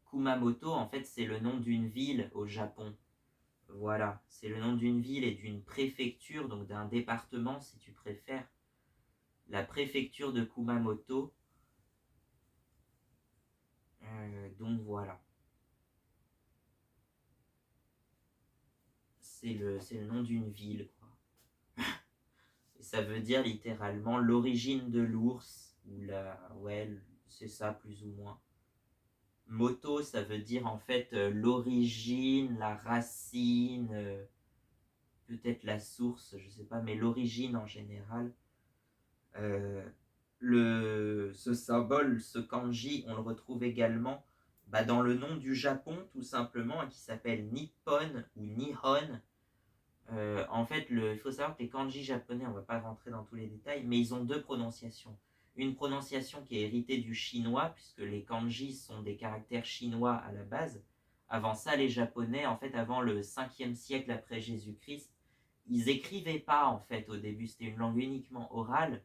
Kumamoto, en fait, c'est le nom d'une ville au Japon. Voilà, c'est le nom d'une ville et d'une préfecture, donc d'un département si tu préfères. La préfecture de Kumamoto. Donc voilà. C'est le nom d'une ville, quoi. Et ça veut dire littéralement l'origine de l'ours, ou la... Ouais, c'est ça plus ou moins. Moto, ça veut dire en fait l'origine, la racine, peut-être la source, je sais pas, mais l'origine en général. Ce symbole, ce kanji, on le retrouve également dans le nom du Japon, tout simplement, qui s'appelle Nippon ou Nihon. En fait, il faut savoir que les kanji japonais, on ne va pas rentrer dans tous les détails, mais ils ont deux prononciations. Une prononciation qui est héritée du chinois, puisque les kanji sont des caractères chinois à la base. Avant ça, les japonais, en fait, avant le 5e siècle après Jésus-Christ, ils écrivaient pas en fait au début, c'était une langue uniquement orale.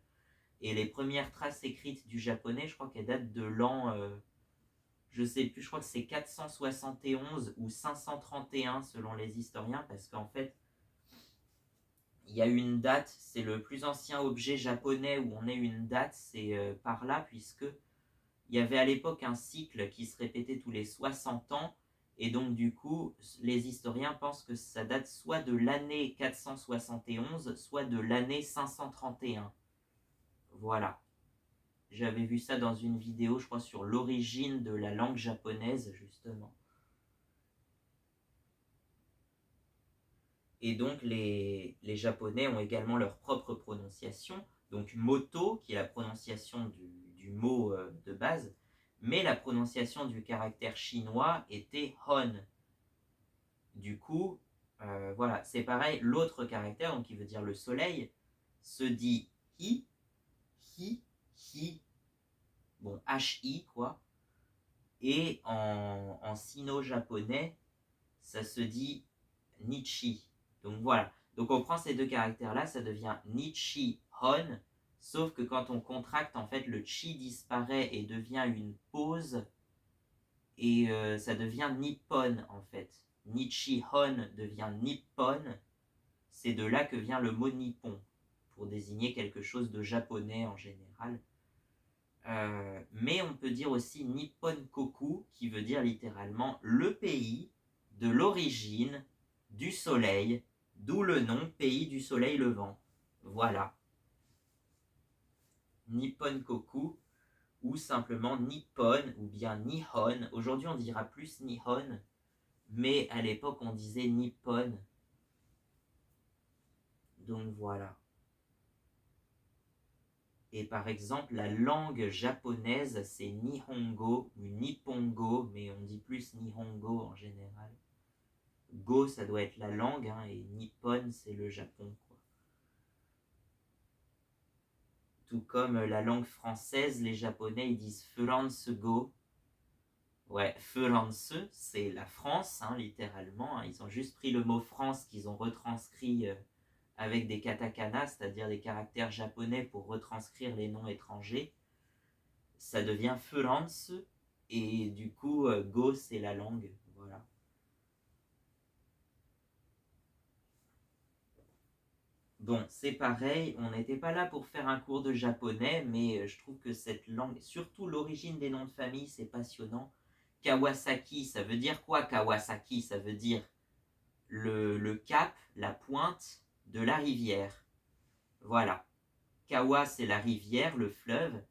Et les premières traces écrites du japonais, je crois qu'elles datent de l'an, je sais plus, je crois que c'est 471 ou 531 selon les historiens, parce qu'en fait, il y a une date, c'est le plus ancien objet japonais où on ait une date, c'est par là, puisque il y avait à l'époque un cycle qui se répétait tous les 60 ans, et donc du coup, les historiens pensent que ça date soit de l'année 471, soit de l'année 531. Voilà. J'avais vu ça dans une vidéo, je crois, sur l'origine de la langue japonaise, justement. Et donc, les Japonais ont également leur propre prononciation. Donc, moto, qui est la prononciation du mot de base, mais la prononciation du caractère chinois était hon. Du coup, voilà, c'est pareil, l'autre caractère, donc qui veut dire le soleil, se dit hi, hi, bon, hi, quoi. Et en sino-japonais, ça se dit Nichi. Donc voilà. Donc on prend ces deux caractères-là, ça devient Nichi Hon. Sauf que quand on contracte, en fait, le chi disparaît et devient une pause. Et ça devient Nippon, en fait. Nichi Hon devient Nippon. C'est de là que vient le mot Nippon, pour désigner quelque chose de japonais en général. Mais on peut dire aussi Nippon Koku, qui veut dire littéralement le pays de l'origine du soleil, d'où le nom pays du soleil levant. Voilà. Nippon Koku, ou simplement Nippon, ou bien Nihon. Aujourd'hui on dira plus Nihon, mais à l'époque on disait Nippon. Donc voilà. Et par exemple, la langue japonaise, c'est Nihongo ou Nippongo, mais on dit plus Nihongo en général. Go, ça doit être la langue, hein, et Nippon, c'est le Japon, quoi. Tout comme la langue française, les Japonais, ils disent France Go. Ouais, France, c'est la France, hein, littéralement. Hein. Ils ont juste pris le mot France qu'ils ont retranscrit avec des katakana, c'est-à-dire des caractères japonais pour retranscrire les noms étrangers. Ça devient France, et du coup, Go, c'est la langue. Voilà. Bon, c'est pareil, on n'était pas là pour faire un cours de japonais, mais je trouve que cette langue, surtout l'origine des noms de famille, c'est passionnant. Kawasaki, ça veut dire quoi Kawasaki? Ça veut dire le cap, la pointe de la rivière. Voilà. Kawa, c'est la rivière, le fleuve,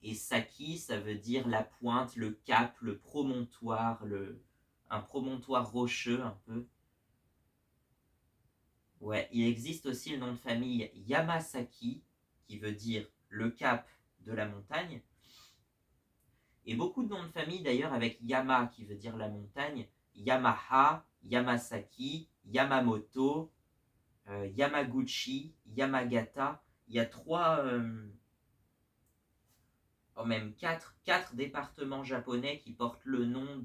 et Saki, ça veut dire la pointe, le cap, le promontoire, un promontoire rocheux un peu. Ouais, il existe aussi le nom de famille Yamasaki, qui veut dire le cap de la montagne. Et beaucoup de noms de famille d'ailleurs avec Yama, qui veut dire la montagne. Yamaha, Yamasaki, Yamamoto, Yamaguchi, Yamagata. Il y a même quatre départements japonais qui porte le nom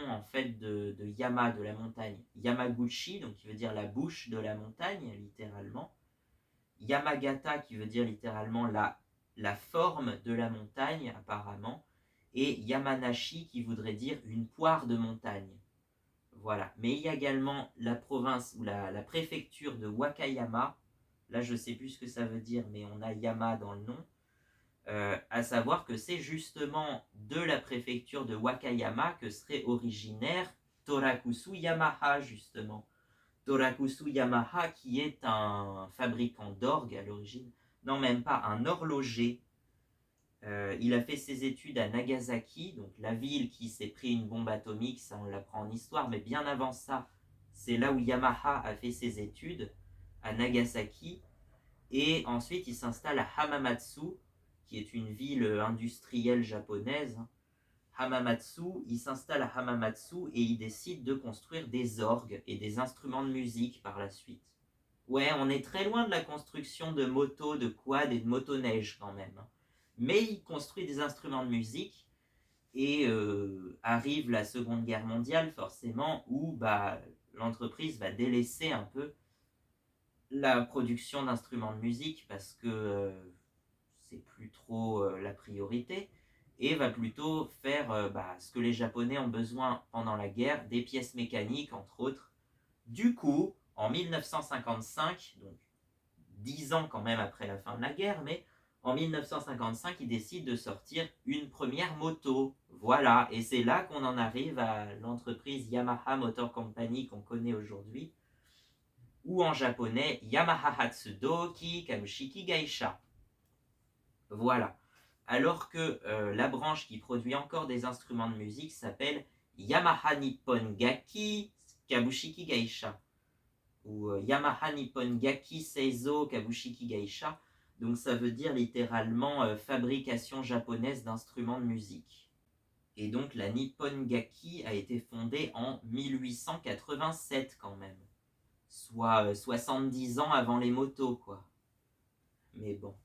en fait de Yama, de la montagne. Yamaguchi, donc qui veut dire la bouche de la montagne, littéralement. Yamagata, qui veut dire littéralement la forme de la montagne, apparemment. Et Yamanashi, qui voudrait dire une poire de montagne. Voilà. Mais il y a également la province ou la préfecture de Wakayama. Là, je ne sais plus ce que ça veut dire, mais on a Yama dans le nom. À savoir que c'est justement de la préfecture de Wakayama que serait originaire Torakusu Yamaha, justement. Torakusu Yamaha, qui est un fabricant d'orgues à l'origine, non, même pas, un horloger. Il a fait ses études à Nagasaki, donc la ville qui s'est pris une bombe atomique, ça on l'apprend en histoire, mais bien avant ça, c'est là où Yamaha a fait ses études, à Nagasaki. Et ensuite, il s'installe à Hamamatsu, qui est une ville industrielle japonaise. Hamamatsu, il s'installe à Hamamatsu et il décide de construire des orgues et des instruments de musique par la suite. Ouais, on est très loin de la construction de motos, de quad et de motoneiges quand même. Mais il construit des instruments de musique et arrive la Seconde Guerre mondiale forcément où l'entreprise va délaisser un peu la production d'instruments de musique parce que c'est plus trop la priorité et va plutôt faire ce que les Japonais ont besoin pendant la guerre, des pièces mécaniques entre autres. Du coup, en 1955, donc 10 ans quand même après la fin de la guerre, mais en 1955, ils décident de sortir une première moto. Voilà, et c'est là qu'on en arrive à l'entreprise Yamaha Motor Company qu'on connaît aujourd'hui, ou en japonais Yamaha Hatsudoki Kabushiki Gaisha. Voilà. Alors que la branche qui produit encore des instruments de musique s'appelle Yamaha Nippon Gaki Kabushiki Gaisha, ou Yamaha Nippon Gaki Seizo Kabushiki Gaisha. Donc ça veut dire littéralement fabrication japonaise d'instruments de musique. Et donc la Nippon Gaki a été fondée en 1887 quand même. Soit 70 ans avant les motos, quoi. Mais bon.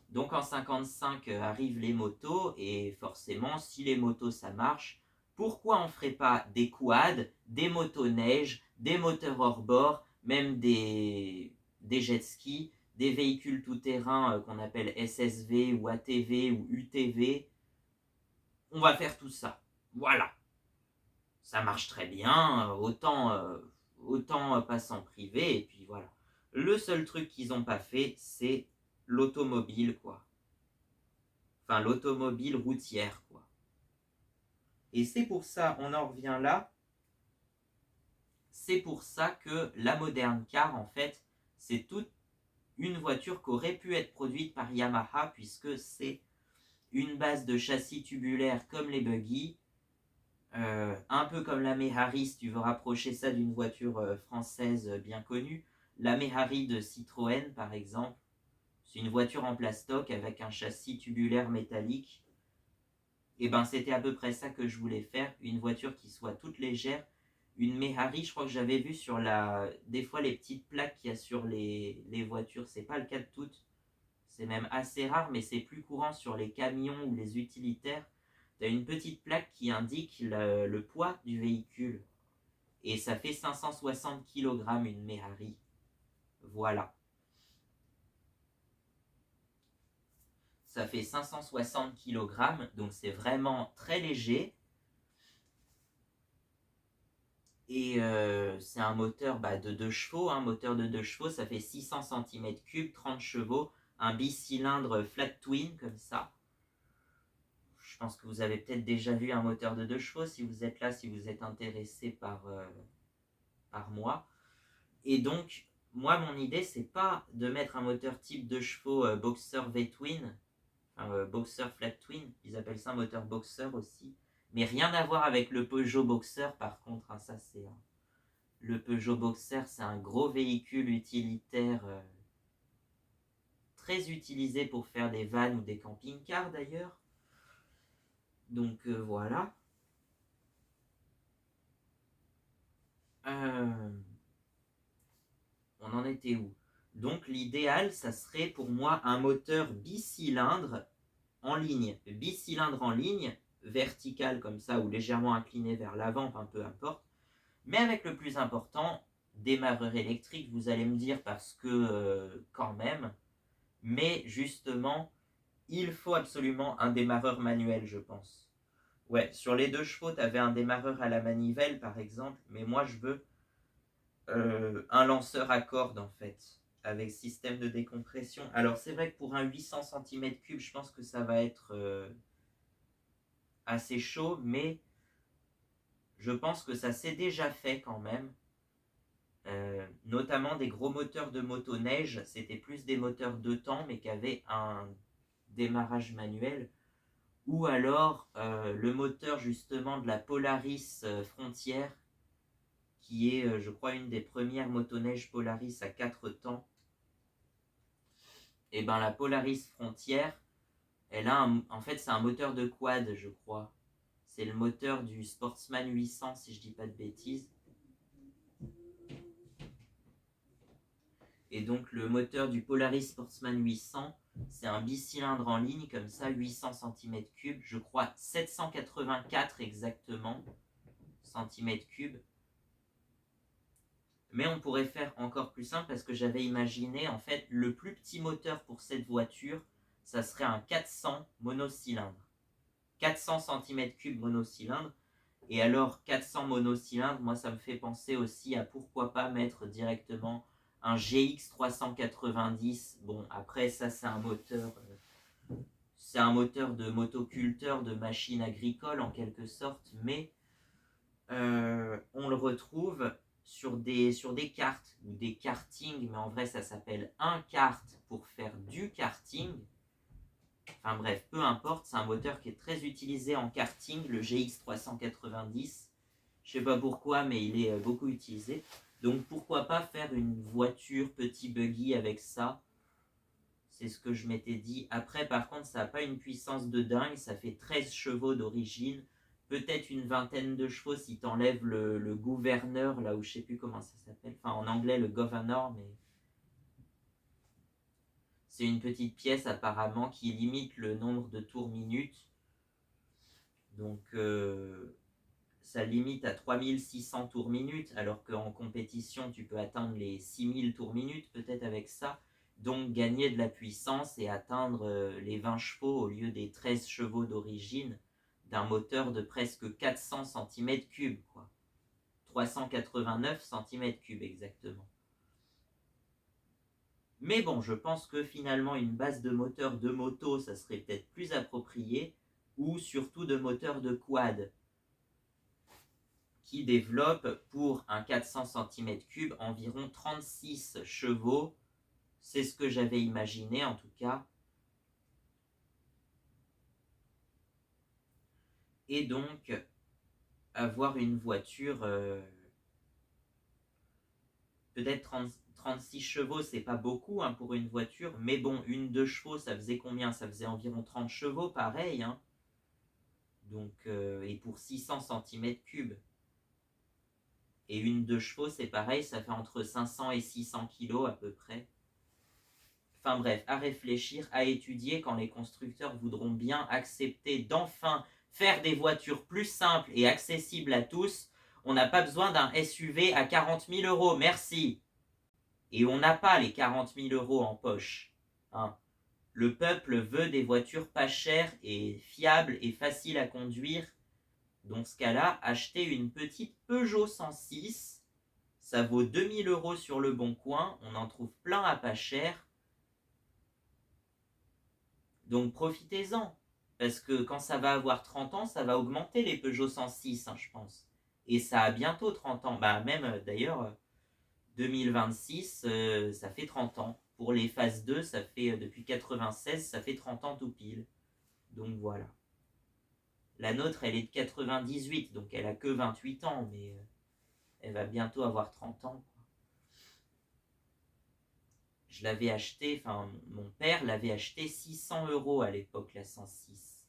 Donc en 55 arrivent les motos, et forcément, si les motos ça marche, pourquoi on ne ferait pas des quads, des motoneiges, des moteurs hors bord, même des jet skis, des véhicules tout-terrain qu'on appelle SSV ou ATV ou UTV. On va faire tout ça. Voilà. Ça marche très bien, autant passer en privé, et puis voilà. Le seul truc qu'ils n'ont pas fait, c'est l'automobile, quoi. Enfin, l'automobile routière, quoi. Et c'est pour ça, on en revient là, c'est pour ça que la moderne car, en fait, c'est toute une voiture qui aurait pu être produite par Yamaha, puisque c'est une base de châssis tubulaire comme les buggy, un peu comme la Méhari, si tu veux rapprocher ça d'une voiture française bien connue. La Méhari de Citroën, par exemple, c'est une voiture en plastoc avec un châssis tubulaire métallique. Et ben c'était à peu près ça que je voulais faire, une voiture qui soit toute légère, une Méhari. Je crois que j'avais vu sur des fois les petites plaques qu'il y a sur les voitures, c'est pas le cas de toutes, c'est même assez rare, mais c'est plus courant sur les camions ou les utilitaires. Tu as une petite plaque qui indique le poids du véhicule, et ça fait 560 kg une Méhari. Voilà. Ça fait 560 kg, donc c'est vraiment très léger. Et c'est un moteur de 2 chevaux. Un moteur de 2 chevaux, ça fait 600 cm3, 30 chevaux. Un bicylindre flat twin, comme ça. Je pense que vous avez peut-être déjà vu un moteur de 2 chevaux, si vous êtes là, si vous êtes intéressé par moi. Et donc, moi, mon idée, c'est pas de mettre un moteur type 2 chevaux Boxer V-Twin, Boxer Flat Twin, ils appellent ça un moteur Boxer aussi. Mais rien à voir avec le Peugeot Boxer, par contre, hein, ça c'est... Le Peugeot Boxer, c'est un gros véhicule utilitaire très utilisé pour faire des vannes ou des camping-cars d'ailleurs. Donc voilà. On en était où? Donc l'idéal, ça serait pour moi un moteur bicylindre en ligne. Bicylindre en ligne, vertical comme ça ou légèrement incliné vers l'avant, peu importe. Mais avec le plus important, démarreur électrique, vous allez me dire, parce que quand même. Mais justement, il faut absolument un démarreur manuel, je pense. Ouais, sur les 2 chevaux, tu avais un démarreur à la manivelle, par exemple, mais moi, je veux un lanceur à cordes, en fait, avec système de décompression. Alors, c'est vrai que pour un 800 cm3, je pense que ça va être assez chaud, mais je pense que ça s'est déjà fait quand même. Notamment des gros moteurs de motoneige, c'était plus des moteurs de temps, mais qui avaient un démarrage manuel. Ou alors le moteur justement de la Polaris Frontier, qui est, je crois, une des premières motoneiges Polaris à 4 temps. Et ben la Polaris Frontier, en fait, c'est un moteur de quad, je crois. C'est le moteur du Sportsman 800, si je dis pas de bêtises. Et donc le moteur du Polaris Sportsman 800, c'est un bicylindre en ligne, comme ça, 800 cm3, je crois 784 exactement. cm3. Mais on pourrait faire encore plus simple parce que j'avais imaginé, en fait, le plus petit moteur pour cette voiture, ça serait un 400 monocylindre. 400 cm3 monocylindre. Et alors, 400 monocylindres, moi, ça me fait penser aussi à pourquoi pas mettre directement un GX 390. Bon, après, ça, c'est un moteur de motoculteur, de machine agricole en quelque sorte, mais on le retrouve sur des karts ou des kartings, mais en vrai ça s'appelle un kart pour faire du karting. Enfin bref, peu importe, c'est un moteur qui est très utilisé en karting, le GX 390. Je sais pas pourquoi, mais il est beaucoup utilisé. Donc pourquoi pas faire une voiture petit buggy avec ça. C'est ce que je m'étais dit. Après, par contre, ça n'a pas une puissance de dingue. Ça fait 13 chevaux d'origine. Peut-être une vingtaine de chevaux si tu enlèves le gouverneur, là où je ne sais plus comment ça s'appelle. Enfin, en anglais, le governor, mais c'est une petite pièce apparemment qui limite le nombre de tours minutes. Donc, ça limite à 3600 tours minutes, alors qu'en compétition, tu peux atteindre les 6000 tours minutes peut-être avec ça. Donc gagner de la puissance et atteindre les 20 chevaux au lieu des 13 chevaux d'origine d'un moteur de presque 400 cm3, quoi. 389 cm3 exactement. Mais bon, je pense que finalement une base de moteur de moto, ça serait peut-être plus approprié, ou surtout de moteur de quad, qui développe pour un 400 cm3 environ 36 chevaux. C'est ce que j'avais imaginé en tout cas. Et donc, avoir une voiture, peut-être 36 chevaux, c'est pas beaucoup hein, pour une voiture, mais bon, une 2 chevaux, ça faisait combien? Ça faisait environ 30 chevaux, pareil. Hein. Donc, et pour 600 cm3. Et une 2 chevaux, c'est pareil, ça fait entre 500 et 600 kg à peu près. Enfin bref, à réfléchir, à étudier quand les constructeurs voudront bien accepter d'enfin faire des voitures plus simples et accessibles à tous. On n'a pas besoin d'un SUV à 40 000 euros, merci. Et on n'a pas les 40 000 euros en poche. Hein. Le peuple veut des voitures pas chères et fiables et faciles à conduire. Dans ce cas-là, acheter une petite Peugeot 106, ça vaut 2000 euros sur le bon coin, on en trouve plein à pas cher. Donc profitez-en, parce que quand ça va avoir 30 ans, ça va augmenter les Peugeot 106, hein, je pense. Et ça a bientôt 30 ans. Bah même d'ailleurs, 2026, ça fait 30 ans. Pour les phases 2, ça fait depuis 96, ça fait 30 ans tout pile. Donc voilà. La nôtre, elle est de 98, donc elle a que 28 ans, mais elle va bientôt avoir 30 ans. Je l'avais acheté, enfin mon père l'avait acheté 600 euros à l'époque, la 106,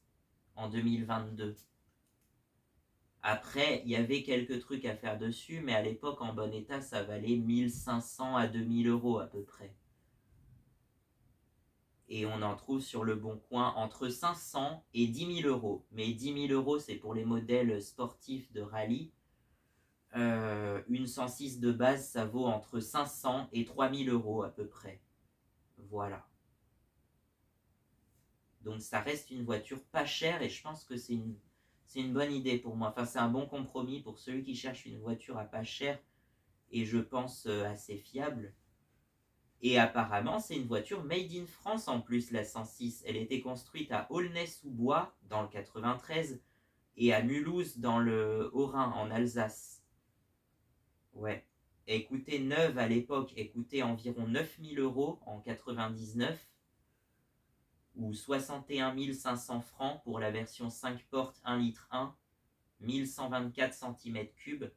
en 2022. Après, il y avait quelques trucs à faire dessus, mais à l'époque, en bon état, ça valait 1500 à 2000 euros à peu près. Et on en trouve sur le Bon Coin entre 500 et 10 000 euros. Mais 10 000 euros, c'est pour les modèles sportifs de rallye. Une 106 de base, ça vaut entre 500 et 3000 euros à peu près. Voilà. Donc ça reste une voiture pas chère et je pense que c'est une bonne idée pour moi. Enfin, c'est un bon compromis pour celui qui cherche une voiture à pas cher et je pense assez fiable. Et apparemment, c'est une voiture made in France en plus, la 106. Elle était construite à Aulnay-sous-Bois, dans le 93, et à Mulhouse, dans le Haut-Rhin, en Alsace. Ouais. Elle coûtait neuve à l'époque, elle coûtait environ 9000 euros en 99, ou 61 500 francs pour la version 5 portes 1,1 litre, 1124 cm3.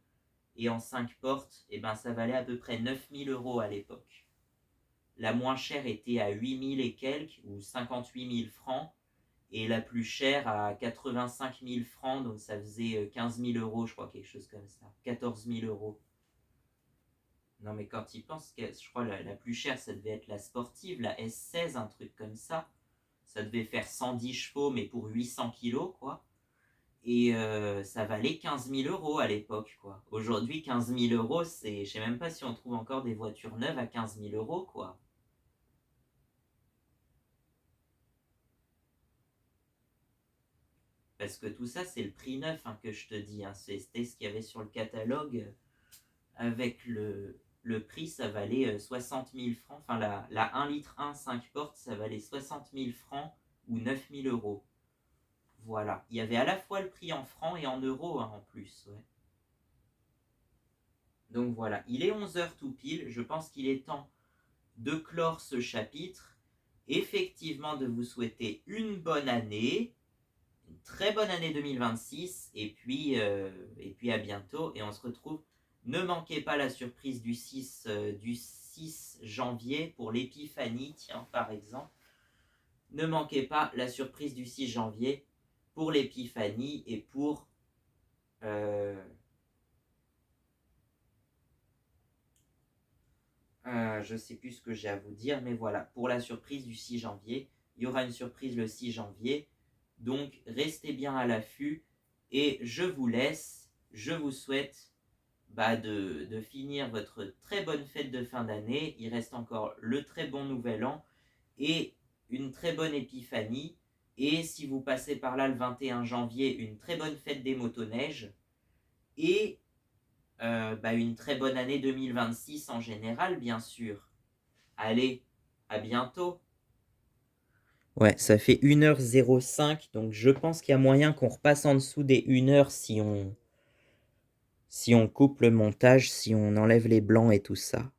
Et en 5 portes, eh ben, ça valait à peu près 9000 euros à l'époque. La moins chère était à 8000 et quelques, ou 58 000 francs, et la plus chère à 85 000 francs, donc ça faisait 15 000 euros, je crois, quelque chose comme ça. 14 000 euros. Non, mais quand il pense, je crois la plus chère, ça devait être la sportive, la S16, un truc comme ça. Ça devait faire 110 chevaux, mais pour 800 kilos, quoi. Et ça valait 15 000 € à l'époque, quoi. Aujourd'hui, 15 000 €, c'est... Je sais même pas si on trouve encore des voitures neuves à 15 000 €, quoi. Parce que tout ça, c'est le prix neuf, hein, que je te dis, hein. C'était ce qu'il y avait sur le catalogue. Avec le prix, ça valait 60 000 francs. Enfin, la 1 litre 1 5 portes, ça valait 60 000 francs ou 9 000 €. Voilà. Il y avait à la fois le prix en francs et en euros, hein, en plus. Ouais. Donc voilà, il est 11 heures tout pile. Je pense qu'il est temps de clore ce chapitre. Effectivement, de vous souhaiter une bonne année, une très bonne année 2026, et puis à bientôt. Et on se retrouve. Ne manquez pas la surprise du 6 janvier pour l'épiphanie, tiens, par exemple. Ne manquez pas la surprise du 6 janvier pour l'épiphanie et pour... je sais plus ce que j'ai à vous dire, mais voilà, pour la surprise du 6 janvier, il y aura une surprise le 6 janvier, donc restez bien à l'affût, et je vous laisse, je vous souhaite de finir votre très bonne fête de fin d'année, il reste encore le très bon nouvel an, et une très bonne épiphanie, et si vous passez par là le 21 janvier, une très bonne fête des motoneiges, et une très bonne année 2026 en général, bien sûr. Allez, à bientôt. Ouais, ça fait 1h05, donc je pense qu'il y a moyen qu'on repasse en dessous des 1h si on coupe le montage, si on enlève les blancs et tout ça.